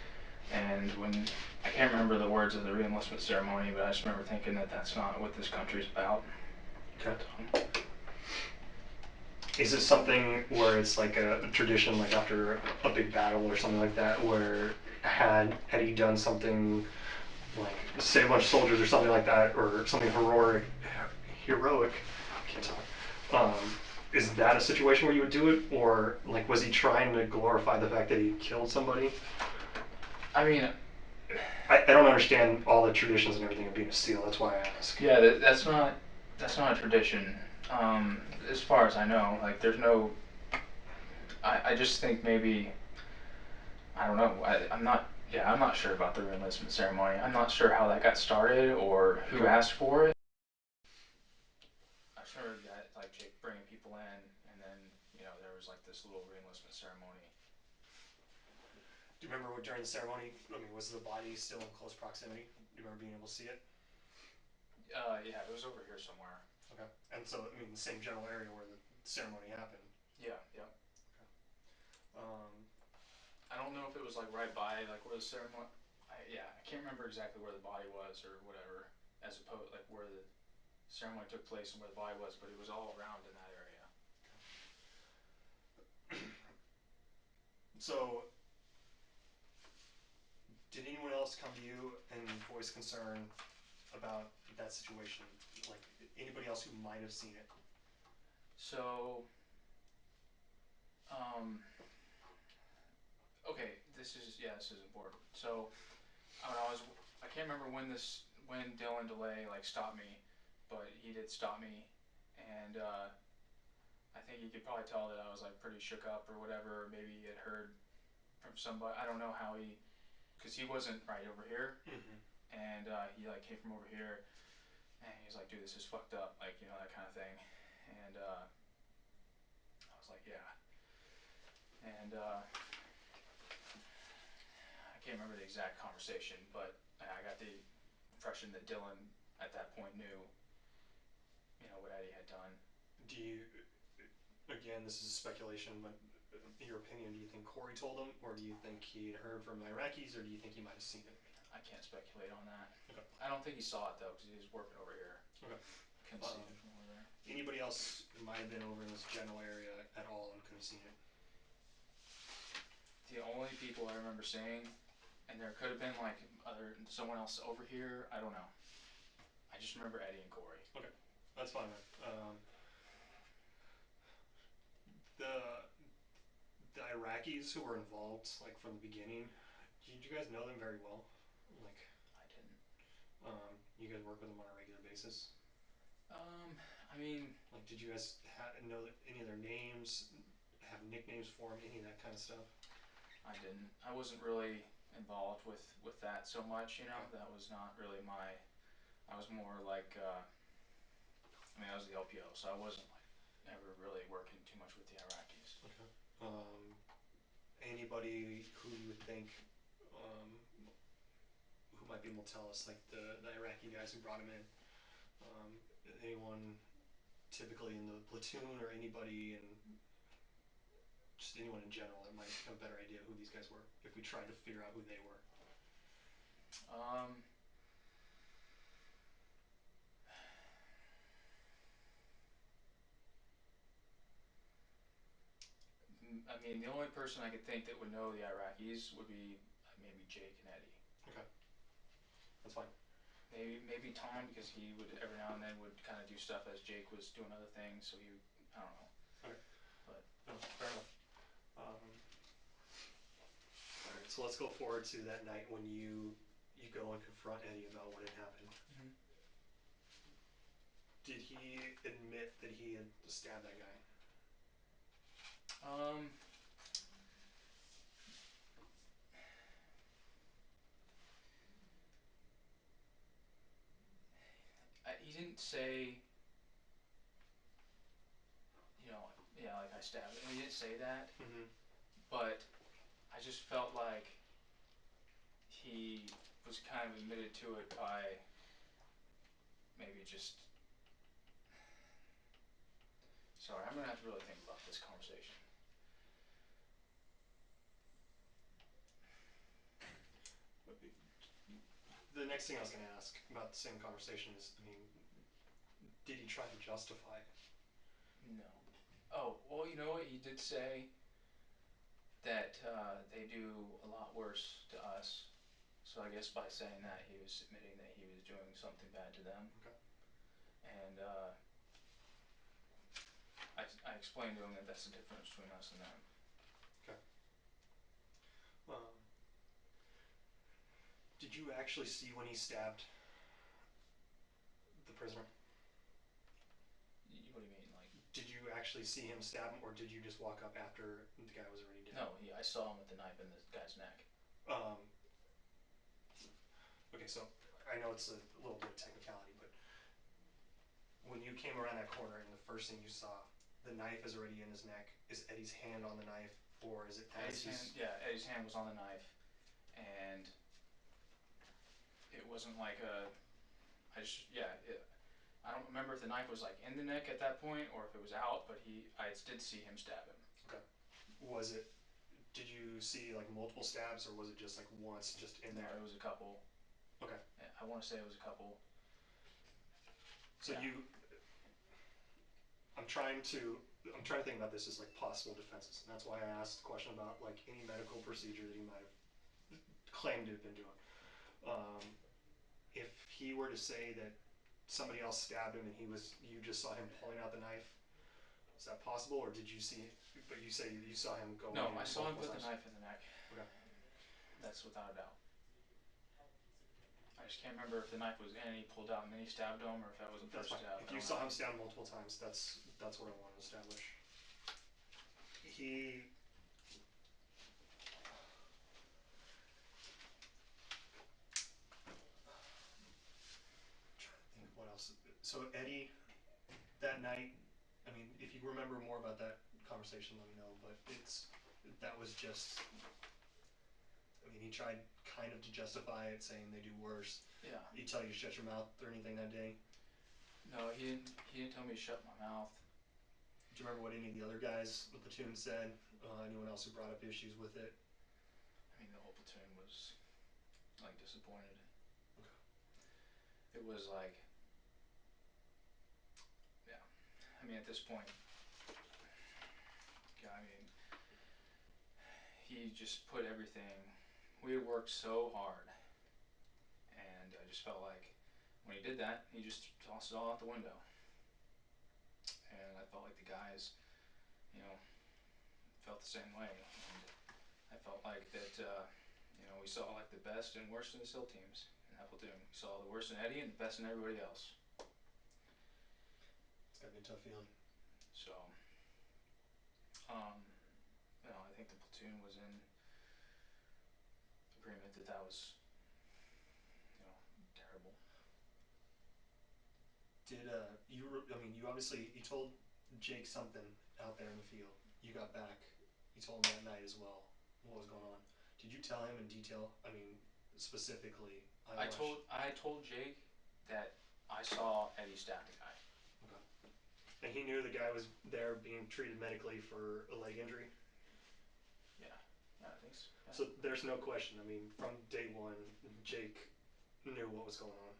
And when I can't remember the words of the re-enlistment ceremony, but I just remember thinking that that's not what this country's about. Okay. Is it something where it's like a tradition, like after a big battle or something like that, where had Eddie done something like save a bunch of soldiers or something like that, or something heroic? I can't talk. Is that a situation where you would do it, or like was he trying to glorify the fact that he killed somebody? I mean, I don't understand all the traditions and everything of being a SEAL. That's why I ask. yeah, that's not a tradition. As far as I know, like there's no. I just think maybe I don't know. I'm not. Yeah, I'm not sure about the re-enlistment ceremony. I'm not sure how that got started or who asked for it. I just remember that like Jake bringing people in, and then there was like this little re-enlistment ceremony. Do you remember what during the ceremony? I mean, was the body still in close proximity? Do you remember being able to see it? Yeah, it was over here somewhere. Okay. And so, I mean, the same general area where the ceremony happened. Yeah, yeah. Okay. I don't know if it was like right by like where the ceremony. I can't remember exactly where the body was or whatever, as opposed like where the ceremony took place and where the body was, but it was all around in that area. So, did anyone else come to you and voice concern about that situation? Like anybody else who might have seen it? So, okay, this is important. So, I can't remember when Dylan DeLay like stopped me, but he did stop me, and I think you could probably tell that I was like pretty shook up or whatever. Or maybe he had heard from somebody. I don't know how because he wasn't right over here, Mm-hmm. and he like came from over here, and he was like, "Dude, this is fucked up," like that kind of thing, and I was like, "Yeah," and I can't remember the exact conversation, but I got the impression that Dylan at that point knew, what Eddie had done. Do you? Again, this is speculation, but in your opinion, do you think Corey told him, or do you think he had heard from Iraqis, or do you think he might have seen it? I can't speculate on that. Okay. I don't think he saw it though, because he was working over here. Okay. Couldn't see it from over there. Anybody else who might have been over in this general area at all and could have seen it? The only people I remember seeing, and there could have been like someone else over here. I don't know. I just remember Eddie and Corey. Okay, that's fine, man. The the Iraqis who were involved, like from the beginning, did you guys know them very well? Like, I didn't. You guys work with them on a regular basis? I mean, Like, did you guys know any of their names, have nicknames for them, any of that kind of stuff? I didn't. I wasn't really involved with that so much, you know. Okay. That was not really my. I was more like, I mean, I was the LPO, so I wasn't like ever really working too much with the Iraqis. Okay. Anybody who you would think, who might be able to tell us, like the Iraqi guys who brought him in, anyone typically in the platoon or anybody in, just anyone in general that might have a better idea who these guys were if we tried to figure out who they were? Um, I mean, the only person I could think that would know the Iraqis would be maybe Jake and Eddie. Okay, that's fine. Maybe Tom, because he would every now and then would kind of do stuff as Jake was doing other things, so he would, I don't know. Okay. But No, fair enough. All right, so let's go forward to that night when you go and confront Eddie about what had happened. Did he admit that he had stabbed that guy? He didn't say, you know, yeah, like I stabbed him. He didn't say that, Mm-hmm. but I just felt like he was kind of admitted to it by maybe just. Sorry, I'm gonna have to really think about this conversation. The next thing I was going to ask about the same conversation is, I mean, did he try to justify it? No. Oh, well, you know what? He did say that they do a lot worse to us. So I guess by saying that, he was admitting that he was doing something bad to them. Okay. And I explained to him that that's the difference between us and them. Okay. Did you actually see when he stabbed the prisoner? What do you mean, like? Did you actually see him stab him, or did you just walk up after the guy was already dead? No, I saw him with the knife in the guy's neck. Okay, so I know it's a little bit of technicality, but when you came around that corner and the first thing you saw, the knife is already in his neck. Is Eddie's hand on the knife, or is it as his... Eddie's hand was on the knife, and it wasn't like a. I don't remember if the knife was like in the neck at that point or if it was out, but I did see him stab him. Okay. Was it? Did you see like multiple stabs, or was it just like once, just in there? No, it was a couple. Okay. I want to say it was a couple. So yeah. I'm trying to think about this as like possible defenses, and that's why I asked the question about like any medical procedure that he might have claimed to have been doing. If he were to say that somebody else stabbed him and you just saw him pulling out the knife, is that possible, or did you see? But you say you saw him go. No, I saw him put the knife in the neck. Okay. That's without a doubt. I just can't remember if the knife was in and he pulled out and then he stabbed him, or if that was the first stab. If you saw him stab multiple times, that's what I want to establish. I'm trying to think what else. So Eddie, that night, I mean, if you remember more about that conversation, let me know. But that was just. I mean, he tried kind of to justify it, saying they do worse. Yeah. Did he tell you to shut your mouth or anything that day? No, he didn't tell me to shut my mouth. Do you remember what any of the other guys with the platoon said? Anyone else who brought up issues with it? I mean, the whole platoon was like disappointed. Okay. It was like, yeah. I mean, at this point, yeah, I mean, he just put everything. We had worked so hard, and I just felt like when he did that, he just tossed it all out the window. And I felt like the guys, you know, felt the same way. And I felt like that, you know, we saw like the best and worst in the SEAL teams, and that platoon. We saw the worst in Eddie and the best in everybody else. It's gotta be a tough feeling. So, I think the platoon was in agreement that was, terrible. Did you obviously you told Jake something out there in the field. You got back. You told him that night as well what was going on. Did you tell him in detail? I mean, specifically. I told Jake that I saw Eddie stab the guy. Okay. And he knew the guy was there being treated medically for a leg injury? Yeah, I think so. Yeah. So there's no question. I mean, from day one, Jake knew what was going on.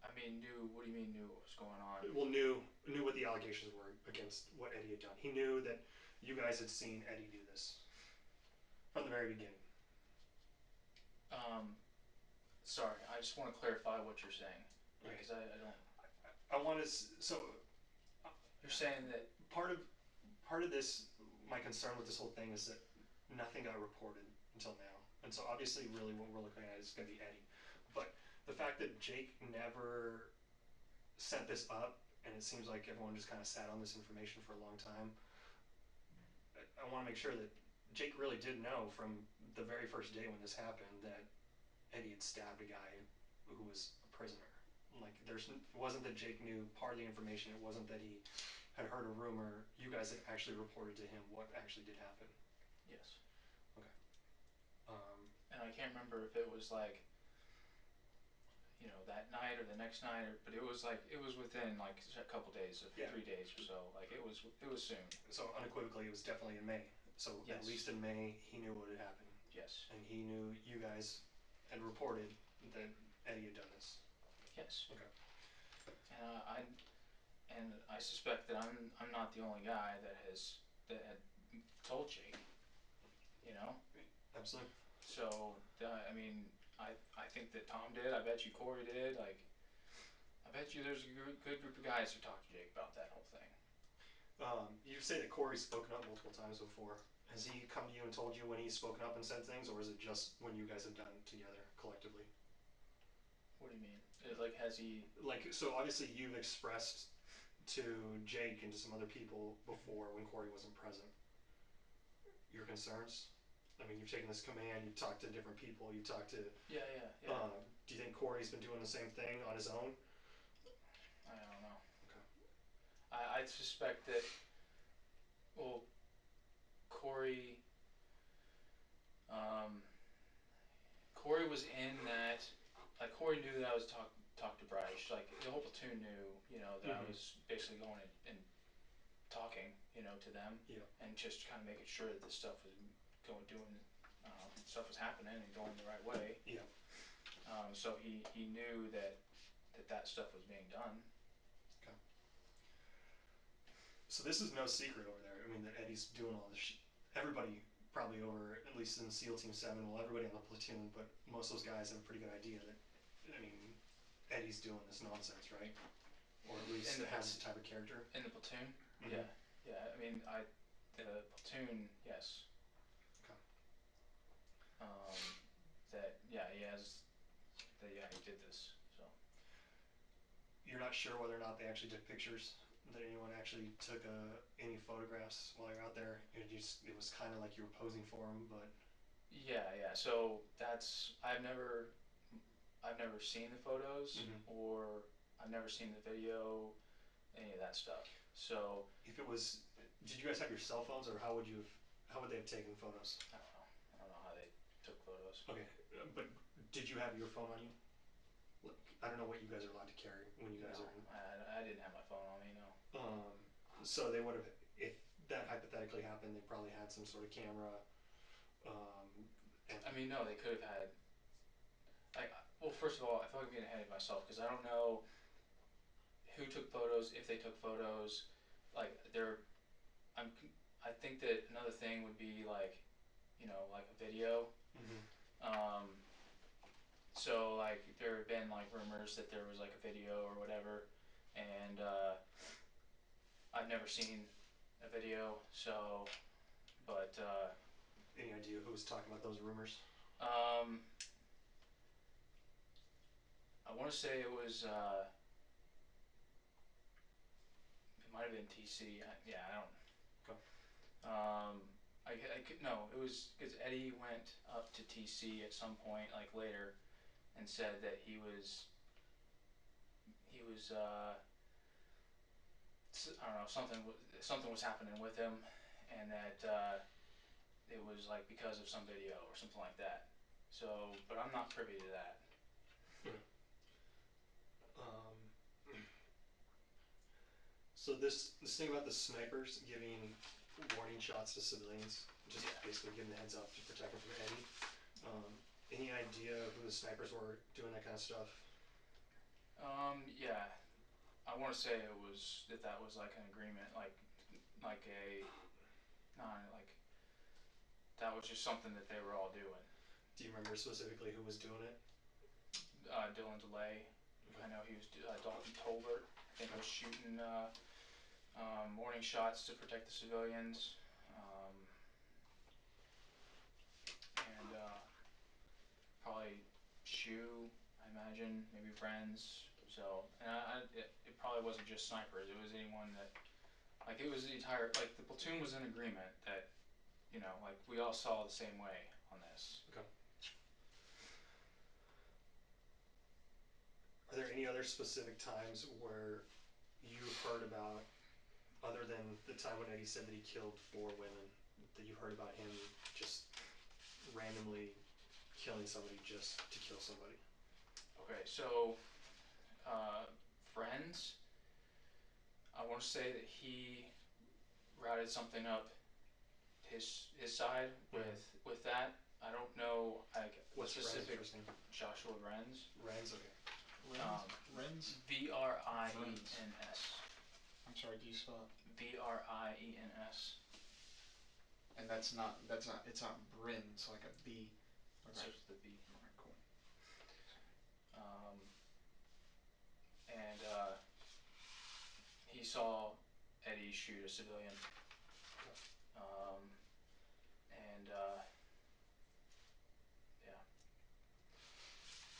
I mean, what do you mean knew what was going on? Well, knew what the allegations were against what Eddie had done. He knew that you guys had seen Eddie do this from the very beginning. Sorry, I just want to clarify what you're saying. Because I don't... I want to... So... You're saying that... Part of this, my concern with this whole thing is that nothing got reported until now. And so obviously really what we're looking at is going to be Eddie. But the fact that Jake never sent this up, and it seems like everyone just kind of sat on this information for a long time, I want to make sure that Jake really did know from the very first day when this happened that Eddie had stabbed a guy who was a prisoner. Like, it wasn't that Jake knew part of the information. It wasn't that he had heard a rumor. You guys had actually reported to him what actually did happen. Yes. Okay. And I can't remember if it was like, that night or the next night, but it was within like a couple days of 3 days or so. Like it was soon. So unequivocally, it was definitely in May. So yes. At least in May, he knew what had happened. Yes. And he knew you guys had reported that Eddie had done this. Yes. Okay. And I suspect that I'm not the only guy that had told Jake. Absolutely. So I think that Tom did. I bet you Corey did. Like, I bet you there's a good group of guys who talked to Jake about that whole thing. You say that Corey's spoken up multiple times before. Has he come to you and told you when he's spoken up and said things, or is it just when you guys have done it together collectively? What do you mean? Has he... So obviously you've expressed to Jake and to some other people before when Corey wasn't present your concerns. I mean, you've taken this command, you've talked to different people, you've talked to... Yeah. Do you think Corey's been doing the same thing on his own? I don't know. Okay. I suspect that, Corey was in that, Corey knew that I was talk to Bryce, the whole platoon knew, that I was basically going and talking, to them, and just kind of making sure that this stuff was stuff was happening and going the right way. Yeah. So he knew that stuff was being done. Okay. So this is no secret over there. I mean, that Eddie's doing all this everybody probably over, at least in SEAL Team 7, well, everybody on the platoon, but most of those guys have a pretty good idea that, Eddie's doing this nonsense, right? Or at least it has the type of character. In the platoon? Mm-hmm. Yeah. The platoon, yes. Okay. He did this, so. You're not sure whether or not they actually took pictures, that anyone actually took any photographs while you're out there? It was kind of like you were posing for them, but... Yeah, so I've never seen the photos, or I've never seen the video, any of that stuff, so... If it was... Did you guys have your cell phones, or how would they have taken photos? I don't know how they took photos. Okay, but did you have your phone on you? Look, I don't know what you guys are allowed to carry when you guys are in... I didn't have my phone on me, no. So they would have, if that hypothetically happened, they probably had some sort of camera. No, they could have had... first of all, I feel like I'm getting ahead of myself, because I don't know who took photos, if they took photos. I think that another thing would be a video. So there have been rumors that there was a video or whatever, and I've never seen a video, so, but... Any idea who was talking about those rumors? I want to say it was. It might have been TC. Yeah, I don't. I could no. It was because Eddie went up to TC at some point, like later, and said that he was. I don't know, something was happening with him, and that it was like because of some video or something like that. So, but I'm not privy to that. So this thing about the snipers giving warning shots to civilians, just basically giving the heads up to protect them from Eddie. Any idea who the snipers were doing that kind of stuff? Yeah, I want to say it was that was like an agreement, like a, not like that was just something that they were all doing. Do you remember specifically who was doing it? Dylan DeLay. I know he was Dalton Tolbert. I think was shooting warning shots to protect the civilians, and probably Shu, I imagine, maybe friends. So, and it probably wasn't just snipers. It was anyone that, like, it was the entire, like, the platoon was in agreement that, like, we all saw the same way on this. Okay. Are there any other specific times where you heard about, other than the time when Eddie said that he killed 4 women, that you heard about him just randomly killing somebody just to kill somebody? Okay, so friends, I want to say that he routed something up his side with that. I don't know What's specific. Ren's first name? Joshua Renz. Ren's, okay. Ren's? Vrins. I'm sorry, do you spell it? Vrins. And it's not Brins, like a B. It's just the B. Alright, cool. And he saw Eddie shoot a civilian. And yeah.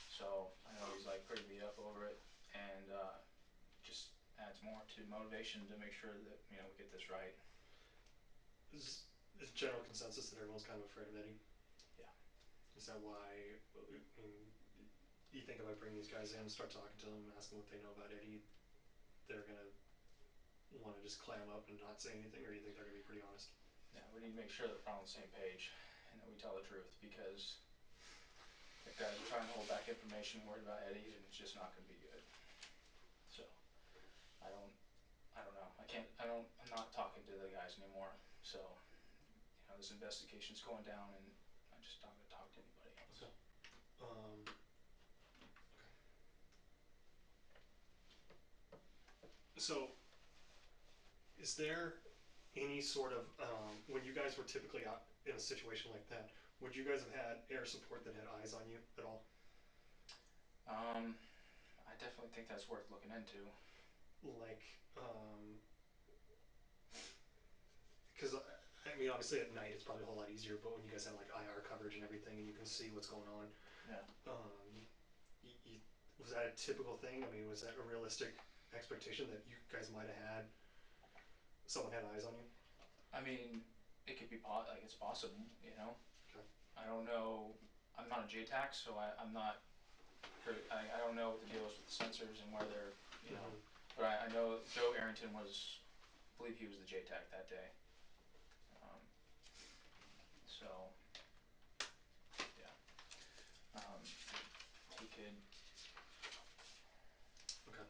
So I know he's like pretty beat up over it, and just adds more to motivation to make sure that we get this right. Is general consensus that everyone's kind of afraid of Eddie? Yeah. Is that why, I mean, you think if I bring these guys in, start talking to them, ask them what they know about Eddie, they're going to want to just clam up and not say anything, or do you think they're going to be pretty honest? Yeah, we need to make sure that we're on the same page and that we tell the truth, because if guys are trying to hold back information worried about Eddie, then it's just not going to be good. So I don't know. I'm not talking to the guys anymore. So, this investigation's going down, and I'm just not going to talk to anybody else. Okay. So, is there any sort of, when you guys were typically out in a situation like that, would you guys have had air support that had eyes on you at all? I definitely think that's worth looking into. Like, because I mean, obviously at night it's probably a whole lot easier, but when you guys have like IR coverage and everything, and you can see what's going on, Yeah. Was that a typical thing? I mean, was that a realistic expectation that you guys might have had someone had eyes on you? I mean, it could be it's possible, Okay. I don't know. I'm not a JTAC, so I'm not. I don't know what the deal is with the sensors and where they're, Mm-hmm. But I know Joe Arrington I believe he was the JTAC that day. So, yeah. He could. Okay.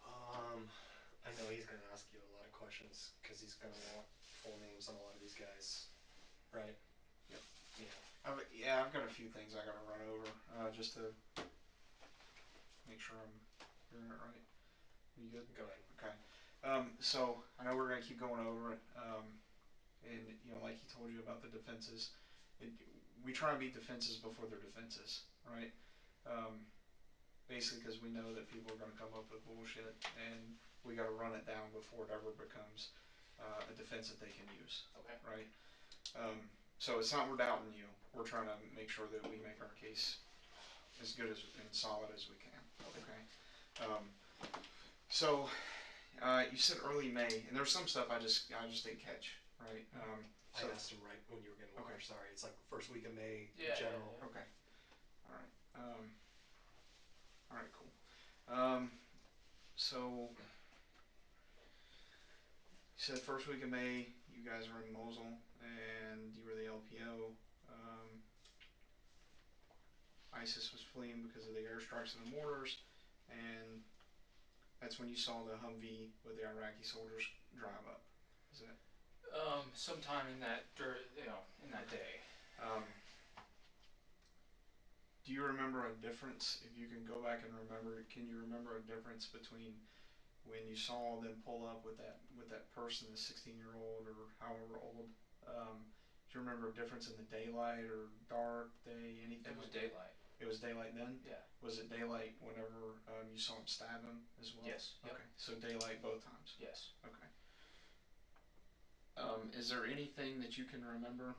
I know he's going to ask you a lot of questions because he's going to want full names on a lot of these guys, right? Yep. Yeah. I've got a few things I got to run over just to make sure I'm hearing it right. Are you good? Go ahead. Okay. So I know we're going to keep going over it, and like he told you about the defenses, we try and beat defenses before they're defenses, right? Basically, because we know that people are going to come up with bullshit, and we got to run it down before it ever becomes a defense that they can use. Okay. Right. So it's not we're doubting you. We're trying to make sure that we make our case as good as and solid as we can. Okay. So you said early May, and there's some stuff I just didn't catch, right? I asked him right when you were getting water. Okay. Sorry, it's like first week of May. Yeah, General. yeah. Okay. All right. All right. Cool. So you said first week of May, you guys were in Mosul, and you were the LPO. ISIS was fleeing because of the airstrikes and the mortars, and that's when you saw the Humvee with the Iraqi soldiers drive up. Is that? Sometime in that in that day. Do you remember a difference? If you can go back and remember, can you remember a difference between when you saw them pull up with that person, the 16-year-old or however old? Do you remember a difference in the daylight or dark day? Anything? It was like daylight. It was daylight then? Yeah. Was it daylight whenever you saw him stab him as well? Yes. Yep. Okay. So daylight both times? Yes. Okay. Is there anything that you can remember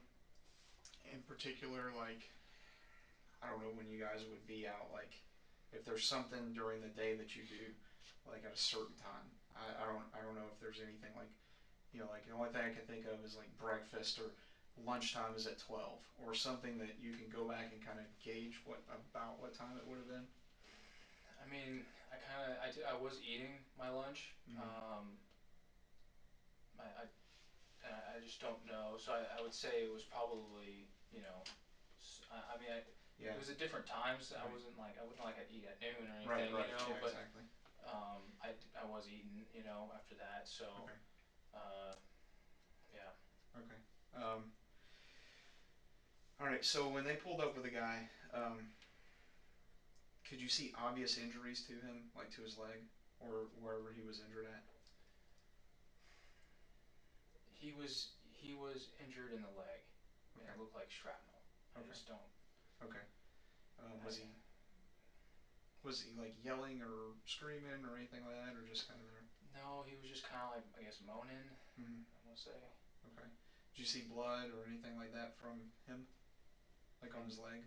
in particular, like, I don't know when you guys would be out, like, if there's something during the day that you do, like at a certain time? I don't know if there's anything like, like the only thing I can think of is like breakfast or lunchtime is at 12 or something that you can go back and kind of gauge about what time it would have been. I mean, I was eating my lunch. Mm-hmm. I just don't know. So I would say it was probably, I mean, Yeah. it was at different times. Right. I wouldn't like I'd eat at noon or anything, Right. you know. Yeah, But exactly. I was eating, after that. So, Okay. yeah. Okay. All right. So when they pulled up with the guy, could you see obvious injuries to him, like to his leg or wherever he was injured at? He was injured in the leg, and Okay. it looked like shrapnel. I Okay. just don't. Okay. Was he like yelling or screaming or anything like that, or just kind of there? No, he was just kind of like, I guess, moaning. Mm-hmm. I want to say. Okay. Did you see blood or anything like that from him, like on his leg,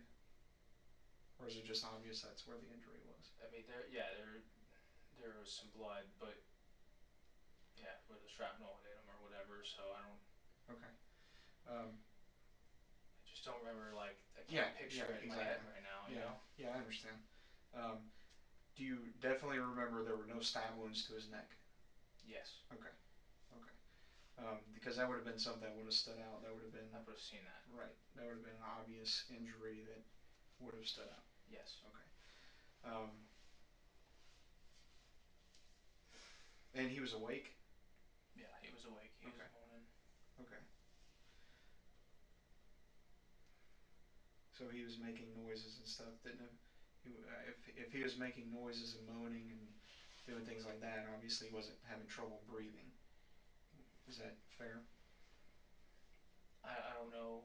or is it just obvious that's where the injury was? I mean, there was some blood, but yeah, where the shrapnel hit him or whatever. So I Okay. just don't remember, like, I Yeah. can't picture it in my Exactly. head right now. You Yeah. know. Yeah, I understand. Do you definitely remember there were no stab wounds to his neck? Yes. Okay. Okay. Because that would have been something that would have stood out. That would have been. I would have seen that. Right. That would have been an obvious injury that would have stood out. Yes. Okay. And he was awake? Yeah, he was awake. He was Okay. moaning. Okay. So he was making noises and stuff, didn't he? If he was making noises and moaning and doing things like that, obviously he wasn't having trouble breathing. Is that fair? I don't know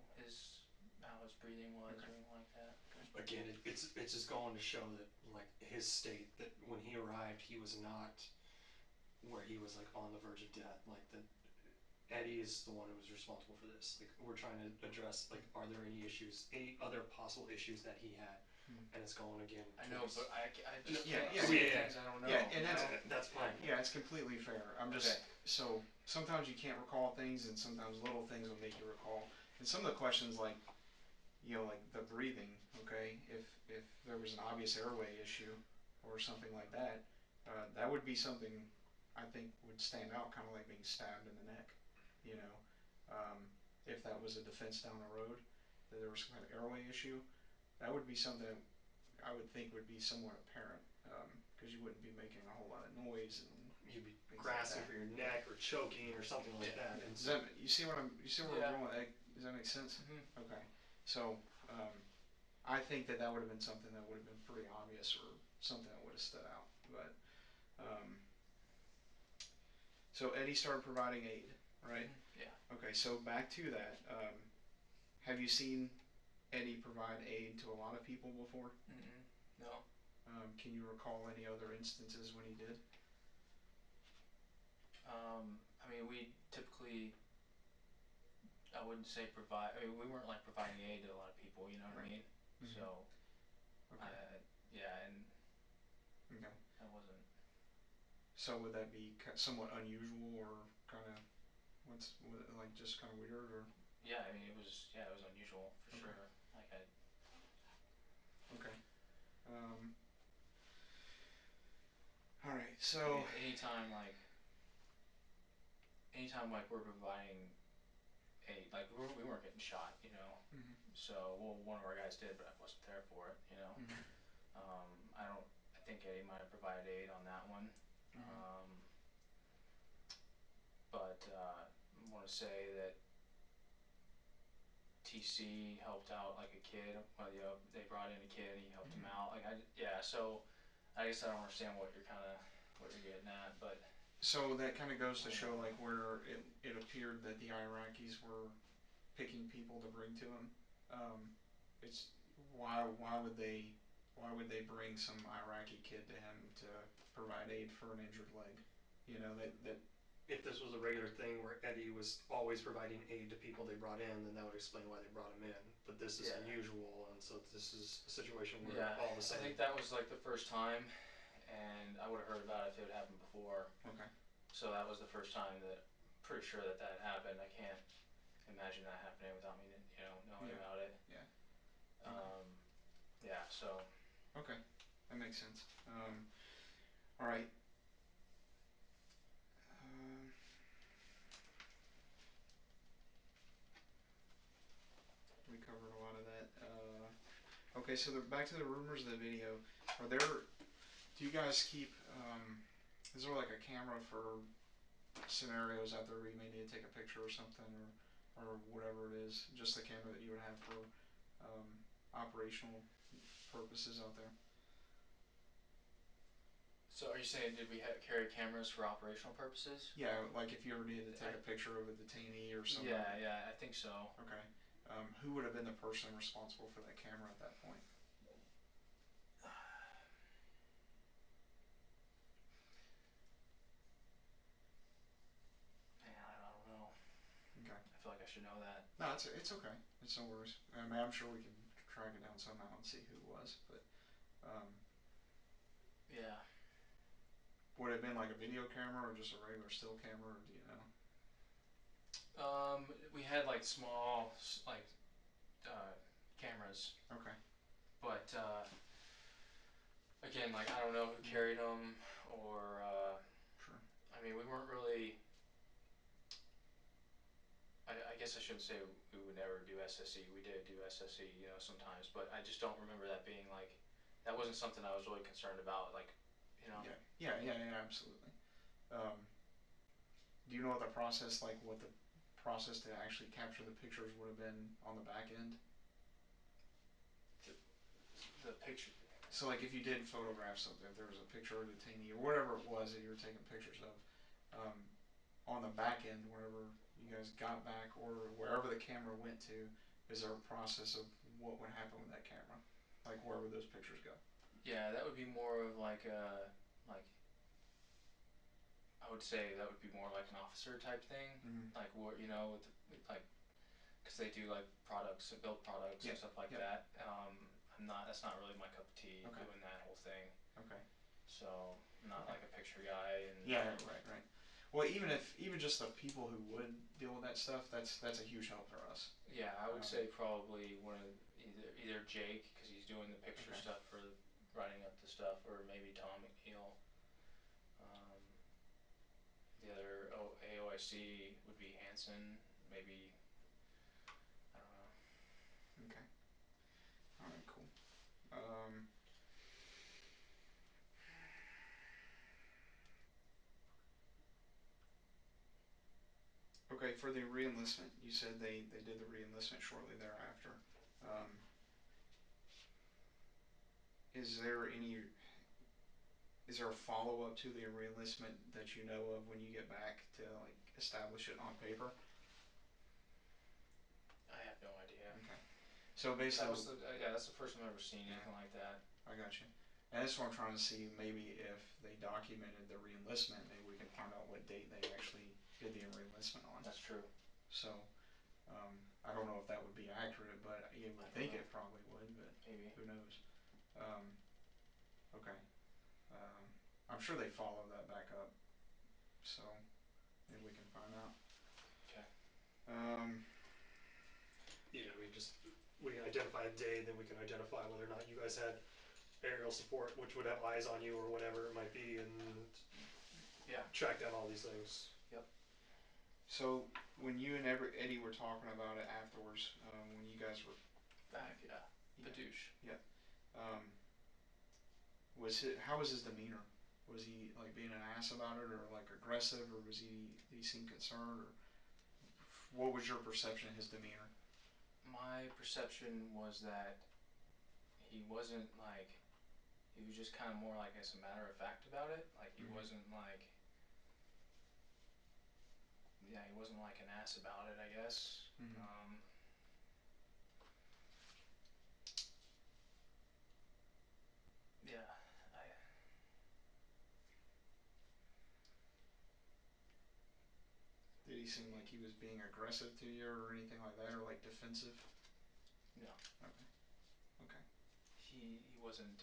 how his breathing was Okay. or anything like that. Again, it's just going to show that like his state, that when he arrived, he was not where he was like on the verge of death. Like that, Eddie is the one who was responsible for this. Like we're trying to address like, are there any other possible issues that he had? And it's going again. I know, but I just Yeah, can't yeah, see yeah. things I don't know. Yeah, and that's fine. Yeah, it's completely fair. I'm just Okay. So sometimes you can't recall things, and sometimes little things will make you recall. And some of the questions, like like the breathing. Okay, if there was an obvious airway issue or something like that, that would be something I think would stand out, kind of like being stabbed in the neck. You know, if that was a defense down the road, that there was some kind of airway issue, that would be something I would think would be somewhat apparent, because you wouldn't be making a whole lot of noise and You'd be grasping for your neck or choking or something like that. And you see where we're going with that? Does that make sense? Mm-hmm. Okay. So I think that would have been something that would have been pretty obvious, or something that would have stood out. But so Eddie started providing aid, right? Mm-hmm. Yeah. Okay. So back to that. Have you seen Eddie provide aid to a lot of people before? Mm-hmm. No. Can you recall any other instances when he did? I mean, we typically, I wouldn't say provide. I mean, we weren't like providing aid to a lot of people. You know what I mean? Mm-hmm. So, Okay. Yeah, and Okay. that wasn't. So would that be somewhat unusual or kind of like just kind of weird or? Yeah, I mean it was unusual for Okay. sure. Like I. Okay. Um, all right. I So. mean, anytime like we're providing we weren't getting shot, you know. Mhm. So one of our guys did, but I wasn't there for it, you know. Mhm. I don't. I think Eddie might have provided aid on that one. Mhm. But I want to say that TC helped out like a kid. Well, you know, they brought in a kid and he helped him out. So I guess I don't understand what you're getting at, but So that kind of goes to show like where it appeared that the Iraqis were picking people to bring to him. It's why would they bring some Iraqi kid to him to provide aid for an injured leg? You know that If this was a regular thing where Eddie was always providing aid to people they brought in, then that would explain why they brought him in. But this is Yeah. unusual, and so this is a situation where yeah, all of a I sudden. think that was like the first time, and I would have heard about it if it had happened before. okay. So that was the first time that. Pretty sure that happened. I can't imagine that happening without me, knowing Yeah. about it. Yeah. Yeah. So. Okay, that makes sense. All right. Um, we covered a lot of that. Okay, so back to the rumors of the video. Are there? Do you guys keep? Is there like a camera for scenarios out there where you may need to take a picture or something, or whatever it is? Just the camera that you would have for operational purposes out there. So are you saying did we carry cameras for operational purposes? Yeah, like if you ever needed to take a picture of a detainee or something. Yeah, I think so. Okay. Who would have been the person responsible for that camera at that point? Man, I don't know. Okay. I feel like I should know that. No, it's okay. It's no worries. I mean, I'm sure we can track it down somehow and see who it was. But Yeah. would it have been like a video camera or just a regular still camera, or do you know? We had like small cameras, Okay. but again, like I don't know who carried them or. Sure. I mean, we weren't really. I guess I shouldn't say we would never do SSE. We did do SSE, sometimes, but I just don't remember that being like. That wasn't something I was really concerned about, like, Yeah, absolutely. Do you know what the process, like what the process to actually capture the pictures would have been on the back end? The picture. So like if you did photograph something, if there was a picture of a detainee or whatever it was that you were taking pictures of, on the back end, wherever you guys got back or wherever the camera went to, is there a process of what would happen with that camera? Like where would those pictures go? Yeah, that would be more of like like. I would say that would be more like an officer type thing, Mm-hmm. like what with like, because they do like products, build products and stuff like that. That's not really my cup of tea doing that whole thing. Okay. So I'm not like a picture guy and. Yeah, right. Well, even just the people who would deal with that stuff, that's a huge help for us. Yeah, I would say probably one of either Jake because he's doing the picture Okay. stuff for writing up the stuff, or maybe Tom McNeil. The other AOIC would be Hanson, maybe. I don't know. Okay. All right. Cool. Okay, for the reenlistment, you said they did the reenlistment shortly thereafter. Is there a follow up to the reenlistment that you know of when you get back to like establish it on paper? I have no idea. Okay. So basically, that's the first time I've ever seen anything like that. I got you. And that's what I'm trying to see. Maybe if they documented the reenlistment, maybe we can find out what date they actually did the reenlistment on. That's true. So, I don't know if that would be accurate, but you would think it probably would, but maybe. who knows? Okay. I'm sure they follow that back up, so maybe we can find out. Okay. Yeah, we can identify a day, then we can identify whether or not you guys had aerial support, which would have eyes on you or whatever it might be, and Yeah. track down all these things. Yep. So when you and Eddie were talking about it afterwards, when you guys were Back, yeah. The douche. how was his demeanor? Was he like being an ass about it, or like aggressive, or did he seem concerned, or what was your perception of his demeanor? My perception was that he wasn't like, he was just kind of more like as a matter of fact about it. Like he wasn't like, yeah, he wasn't like an ass about it, I guess. Yeah, I. Did he seem like he was being aggressive to you or anything like that, or like defensive? No. Okay. He wasn't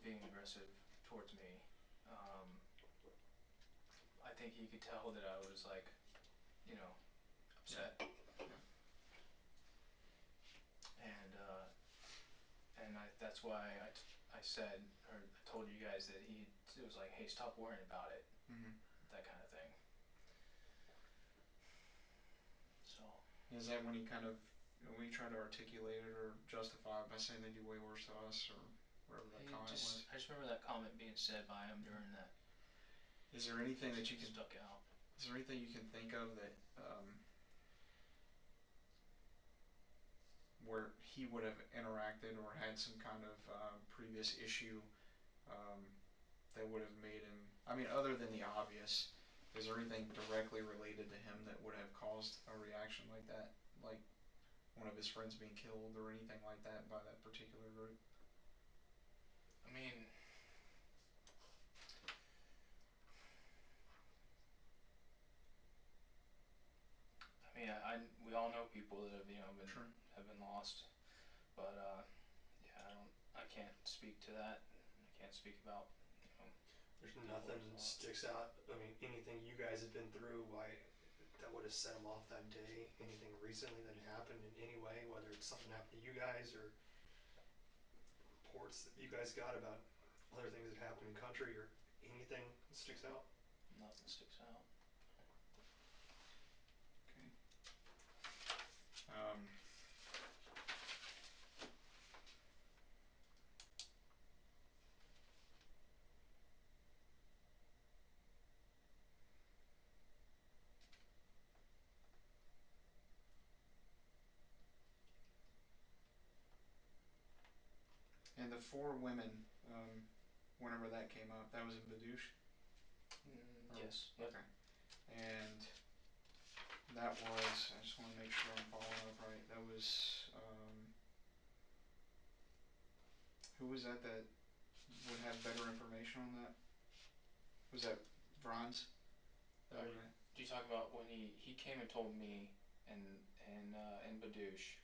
being aggressive towards me. I think he could tell that I was like, upset. Yeah. And that's why I said, or I told you guys that it was like, hey, stop worrying about it, that kind of thing. So. Is that when he kind of, when he tried to articulate it or justify it by saying they do way worse to us, or whatever that comment was? I just remember that comment being said by him during that. Is there anything that you can stuck out? Is there anything you can think of that where he would have interacted or had some kind of previous issue that would have made him? I mean, other than the obvious, is there anything directly related to him that would have caused a reaction like that, like one of his friends being killed or anything like that by that particular group? I mean, we all know people that have have been lost, but yeah, I can't speak to that. I can't speak about. There's nothing that sticks out. I mean, anything you guys have been through, why that would have set them off that day? Anything recently that happened in any way, whether it's something happened to you guys or reports that you guys got about other things that happened in country, or anything that sticks out? Nothing sticks out. Okay. And the 4 women, whenever that came up, that was in Badoosh? Yes. Yep. Okay. And that was, I just want to make sure I'm following up right, that was, who was that would have better information on that? Was that Franz? Do you talk about when he came and told me in Badoosh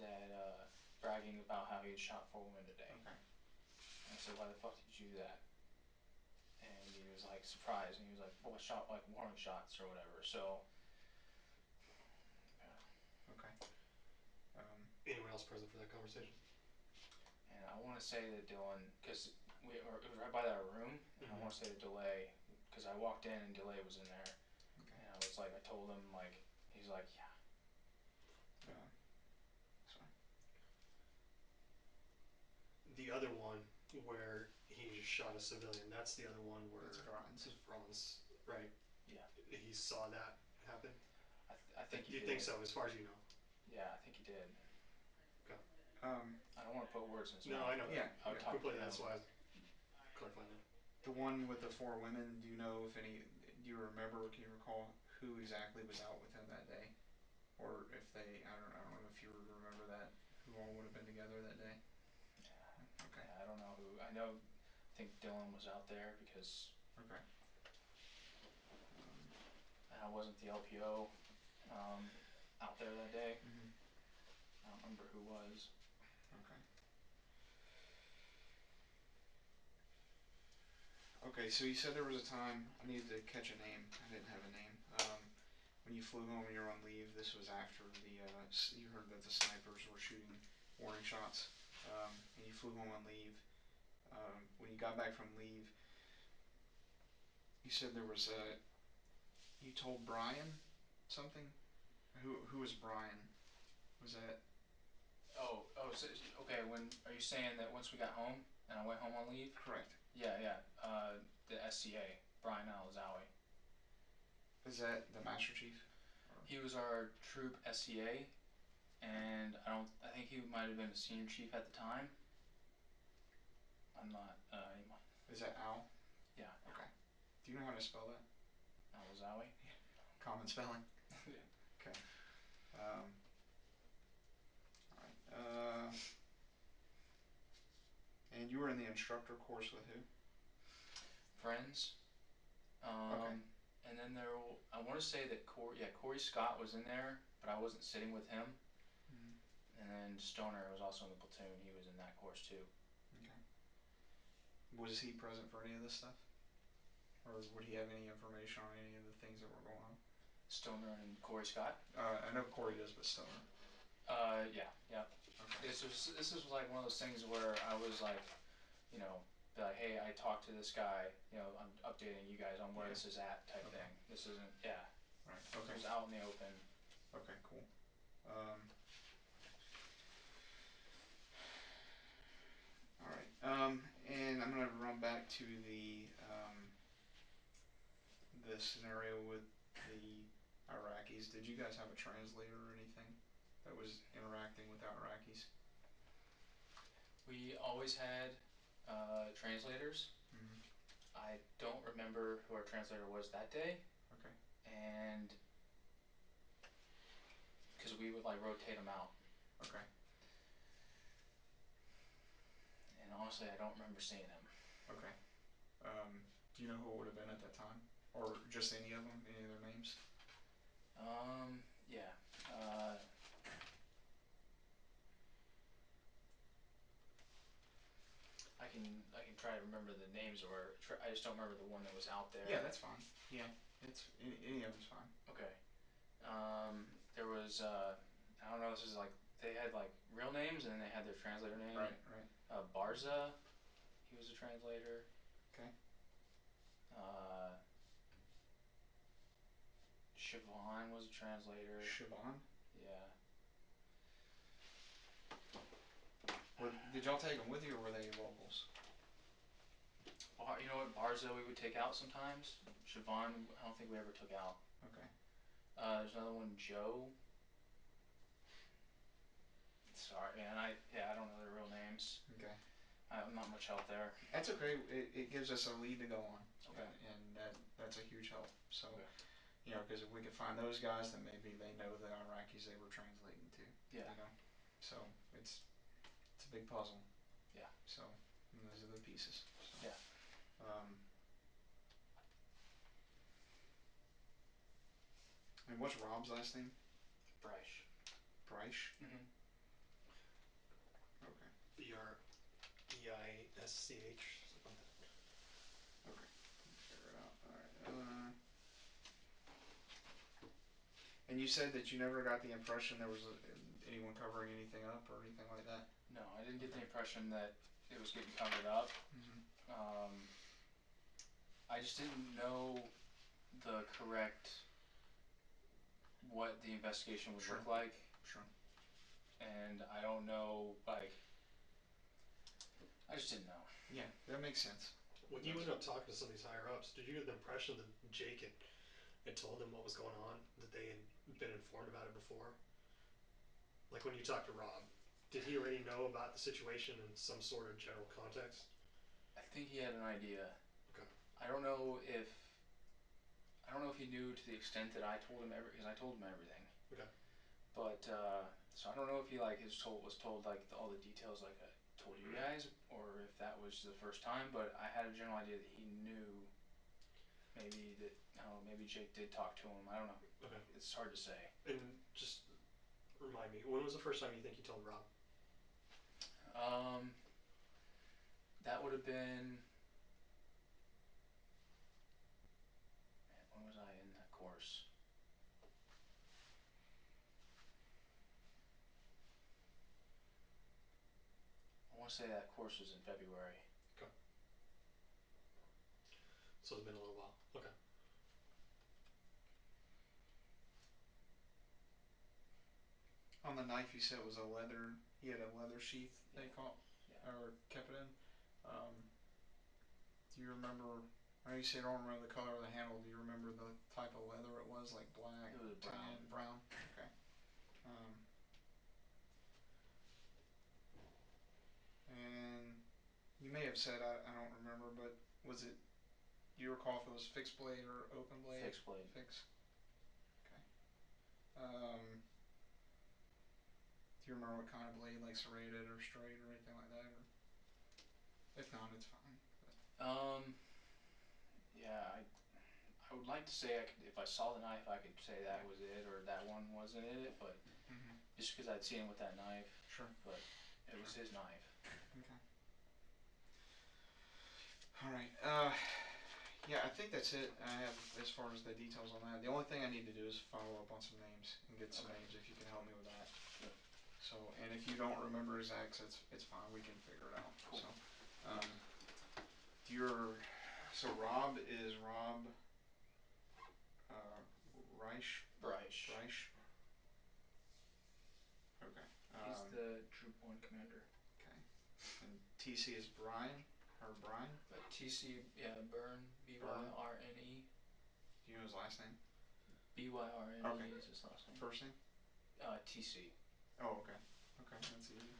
that bragging about how he had shot 4 women today? Okay. And I said, why the fuck did you do that? And he was like surprised, and he was like, well, I shot like warning shots or whatever. So. Yeah. Okay. Anyone else present for that conversation? And I want to say that Dylan, because it was right by that room, and I want to say that Delay, because I walked in and Delay was in there, and I was like, I told him, like, he's like, yeah. Sorry. The other one where he just shot a civilian, that's the other one where That's Franz, right? Yeah. He saw that happen? I think he did. You think so, as far as you know? Yeah, I think he did. Okay. I don't want to put words in his mouth. No, I know. Yeah. I would talk completely. That's why I was clarifying that. The one with the 4 women, do you remember, or can you recall who exactly was out with him that day? Or if I don't know if you remember that, who all would have been together that day? Yeah. Okay. Yeah, I don't know who. I think Dylan was out there because. Okay. And I wasn't the LPO out there that day. I don't remember who was. Okay. Okay, so you said there was a time I needed to catch a name. I didn't have a name. When you flew home and you were on leave, this was after you heard that the snipers were shooting warning shots, and you flew home on leave. When you got back from leave, you said there was a. You told Brian something. Who was Brian? Was that So, okay. When are you saying that once we got home and I went home on leave? correct? Yeah. The SCA, Brian Alazawi. Is that the Master Chief? He was our troop SCA, and I think he might have been a senior chief at the time. I'm not anymore. Is that Al? Yeah, Okay. Do you know how to spell that? Alazawi. Common spelling. Yeah. Okay. All right. And you were in the instructor course with who? Friends. Okay. And then I want to say that Corey Scott was in there, but I wasn't sitting with him. Mm-hmm. And then Stoner was also in the platoon. He was in that course too. Okay. Was he present for any of this stuff? Or would he have any information on any of the things that were going on? Stoner and Corey Scott. I know Corey does, but Stoner. Yeah. Okay. This was like one of those things where I was like, be like, hey, I talked to this guy, I'm updating you guys on where this is at type thing. This isn't, Right. Okay. It was out in the open. Okay. Cool. All right. And I'm gonna run back to the scenario with the Iraqis. Did you guys have a translator or anything that was interacting with Iraqis? We always had translators. Mm-hmm. I don't remember who our translator was that day. Okay. And because we would like rotate them out. Okay. And honestly, I don't remember seeing him. Okay. Do you know who it would have been at that time, or just any of them, any of their names? Yeah. I can try to remember the names, or I just don't remember the one that was out there. Yeah, that's fine. Yeah, it's any of them's fine. Okay. There was I don't know. This is like they had like real names, and then they had their translator name. Right. Barza, he was a translator. Okay. Siobhan was a translator. Siobhan? Yeah. Did y'all take them with you, or were they locals? You know what? Barza we would take out sometimes. Siobhan, I don't think we ever took out. Okay. There's another one, Joe. Sorry, man. I don't know their real names. Okay. I'm not much help there. That's okay. It gives us a lead to go on. Okay. And that's a huge help. So, Okay. Because if we can find those guys, then maybe they know the Iraqis they were translating to. Yeah. So it's a big puzzle. Yeah. So those are the pieces. So, yeah. And what's Rob's last name? Bryce. Bryce? Mm-hmm. Okay. BREISCH. Okay. Figure it out. Alright. And you said that you never got the impression there was anyone covering anything up or anything like that? No, I didn't get the impression that it was getting covered up. Mm-hmm. I just didn't know the correct what the investigation would look like. Sure. And I don't know, like, I just didn't know. Yeah, that makes sense. When you ended up talking to some of these higher ups, did you get the impression that Jake had told them what was going on, that they had been informed about it before? Like when you talked to Rob, did he already know about the situation in some sort of general context? I think he had an idea. Okay. I don't know if he knew to the extent that I told him because I told him everything. Okay. But so I don't know if he like was told like all the details like I told you guys, or if that was the first time. But I had a general idea that he knew. Maybe that I don't know. Maybe Jake did talk to him. I don't know. Okay. It's hard to say. And just remind me, when was the first time you think you told Rob? That would have been want to say that course was in February. So it's been a little while. Okay. On the knife, you said it was a leather. He had a leather sheath. They caught or kept it in. Do you remember? I know you say you don't remember the color of the handle. Do you remember the type of leather it was? Like black, It was tan, brown. Okay. And you may have said I don't remember, but was it? Do you recall if it was fixed blade or open blade? Fixed blade. Fixed. Okay. Do you remember what kind of blade, like serrated or straight or anything like that? Or if not, it's fine. Yeah, I would like to say I could, if I saw the knife, I could say that was it or that one wasn't it, but just because I'd seen him with that knife. Sure. But it was his knife. Okay. All right. Yeah, I think that's it. I have as far as the details on that. The only thing I need to do is follow up on some names and get some names if you can help me with that. Sure. So, and if you don't remember exacts, it's fine. We can figure it out. Cool. So, so Rob is Rob. Reich. Reich. Okay. He's the Troop 1 commander. Okay. And TC is Brian. Or Brian. TC, Byrne. B-Y-R-N-E. Do you know his last name? B-Y-R-N-E is his last name. First name? TC. Oh, okay. Okay, that's easy.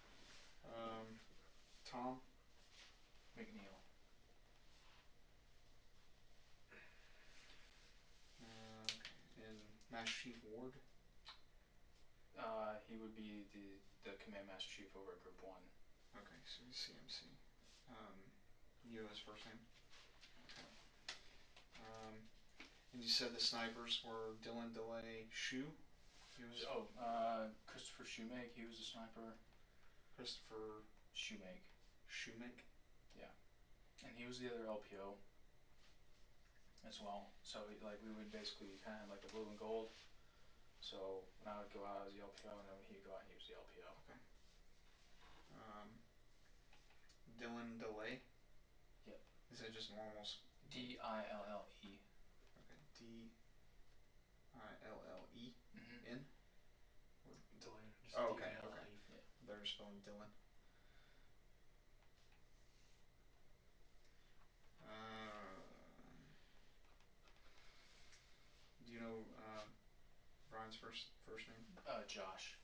Tom? McNeil. Okay. And Master Chief Ward? He would be the Command Master Chief over at Group 1. Okay, so he's CMC. You know his first name? Okay. And you said the snipers were Dylan DeLay Shoe? Christopher Shoemake, he was a sniper. Christopher Shoemake. Shoemake? Yeah. And he was the other LPO as well. So we would basically kind of have like the blue and gold. So when I would go out as the LPO and then he'd go out and he was the LPO. Okay. Dylan DeLay? Yep. Is it just normal? D-I-L-L-E. Okay. D-I-L-L-E? N? Delay. Oh, okay. D-I-L-L-E. Okay. Yeah. They're spelling Dylan. Do you know Brian's first name? Josh.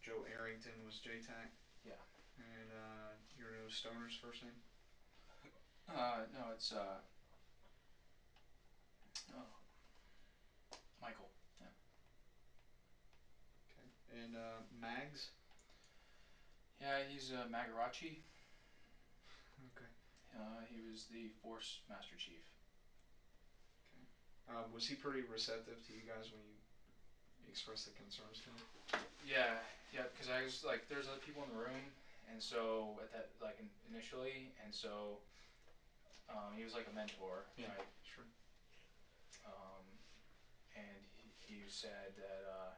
Joe Arrington was JTAC. Yeah. And you know Stoner's first name? No, it's Michael. Yeah. Okay. And Mags? Yeah, he's Magarachi. Okay. He was the Force Master Chief. Okay. Was he pretty receptive to you guys when you expressed the concerns to him? Yeah, because I was like, there's other people in the room, and so at that, initially, and so he was like a mentor, right? Sure. And he said that,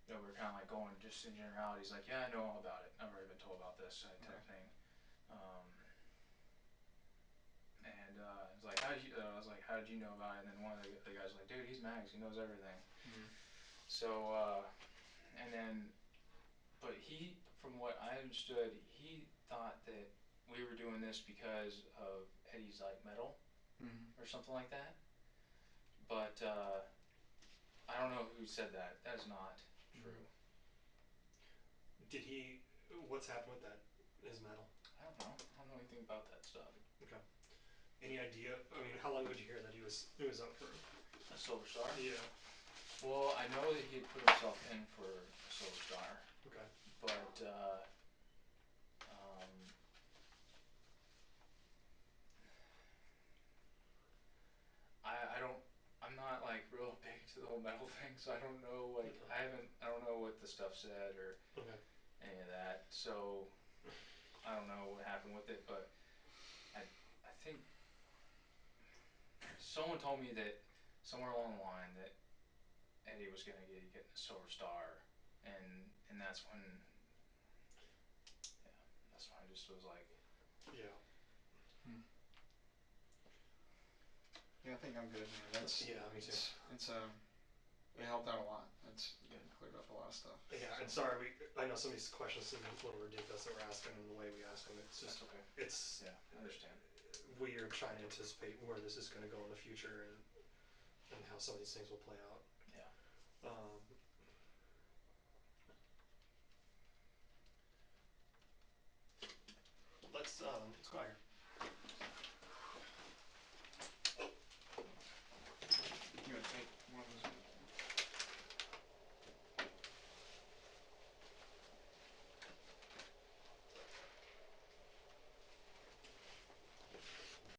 we were kind of like going just in generalities, like, yeah, I know all about it. I've already been told about this type thing. And I was like, how did you know about it? And then one of the guys was like, dude, he's Mags, he knows everything. So, and then, but he, from what I understood, he thought that we were doing this because of Eddie's medal or something like that. But I don't know who said that. That is not true. What's happened with that, his medal? I don't know. I don't know anything about that stuff. Okay. Any idea? I mean, how long would you hear that he was up for a Silver Star? Yeah. Well, I know that he had put himself in for a Silver Star. Okay. But I don't. I'm not real big to the whole medal thing, so I don't know. I don't know what the stuff said or any of that. So I don't know what happened with it, but I think someone told me that somewhere along the line that Eddie was gonna get a Silver Star, and that's when So I just was like, Yeah. Yeah, I think I'm good, man. That's Yeah, me too. It's it helped out a lot. It's Good. cleared up a lot of stuff. Yeah, and sorry, I know some of these questions seem a little ridiculous that we're asking and the way we ask them. It's just, That's okay. it's, Yeah, I understand. we are trying to anticipate where this is going to go in the future and how some of these things will play out. Yeah. Let's go out here.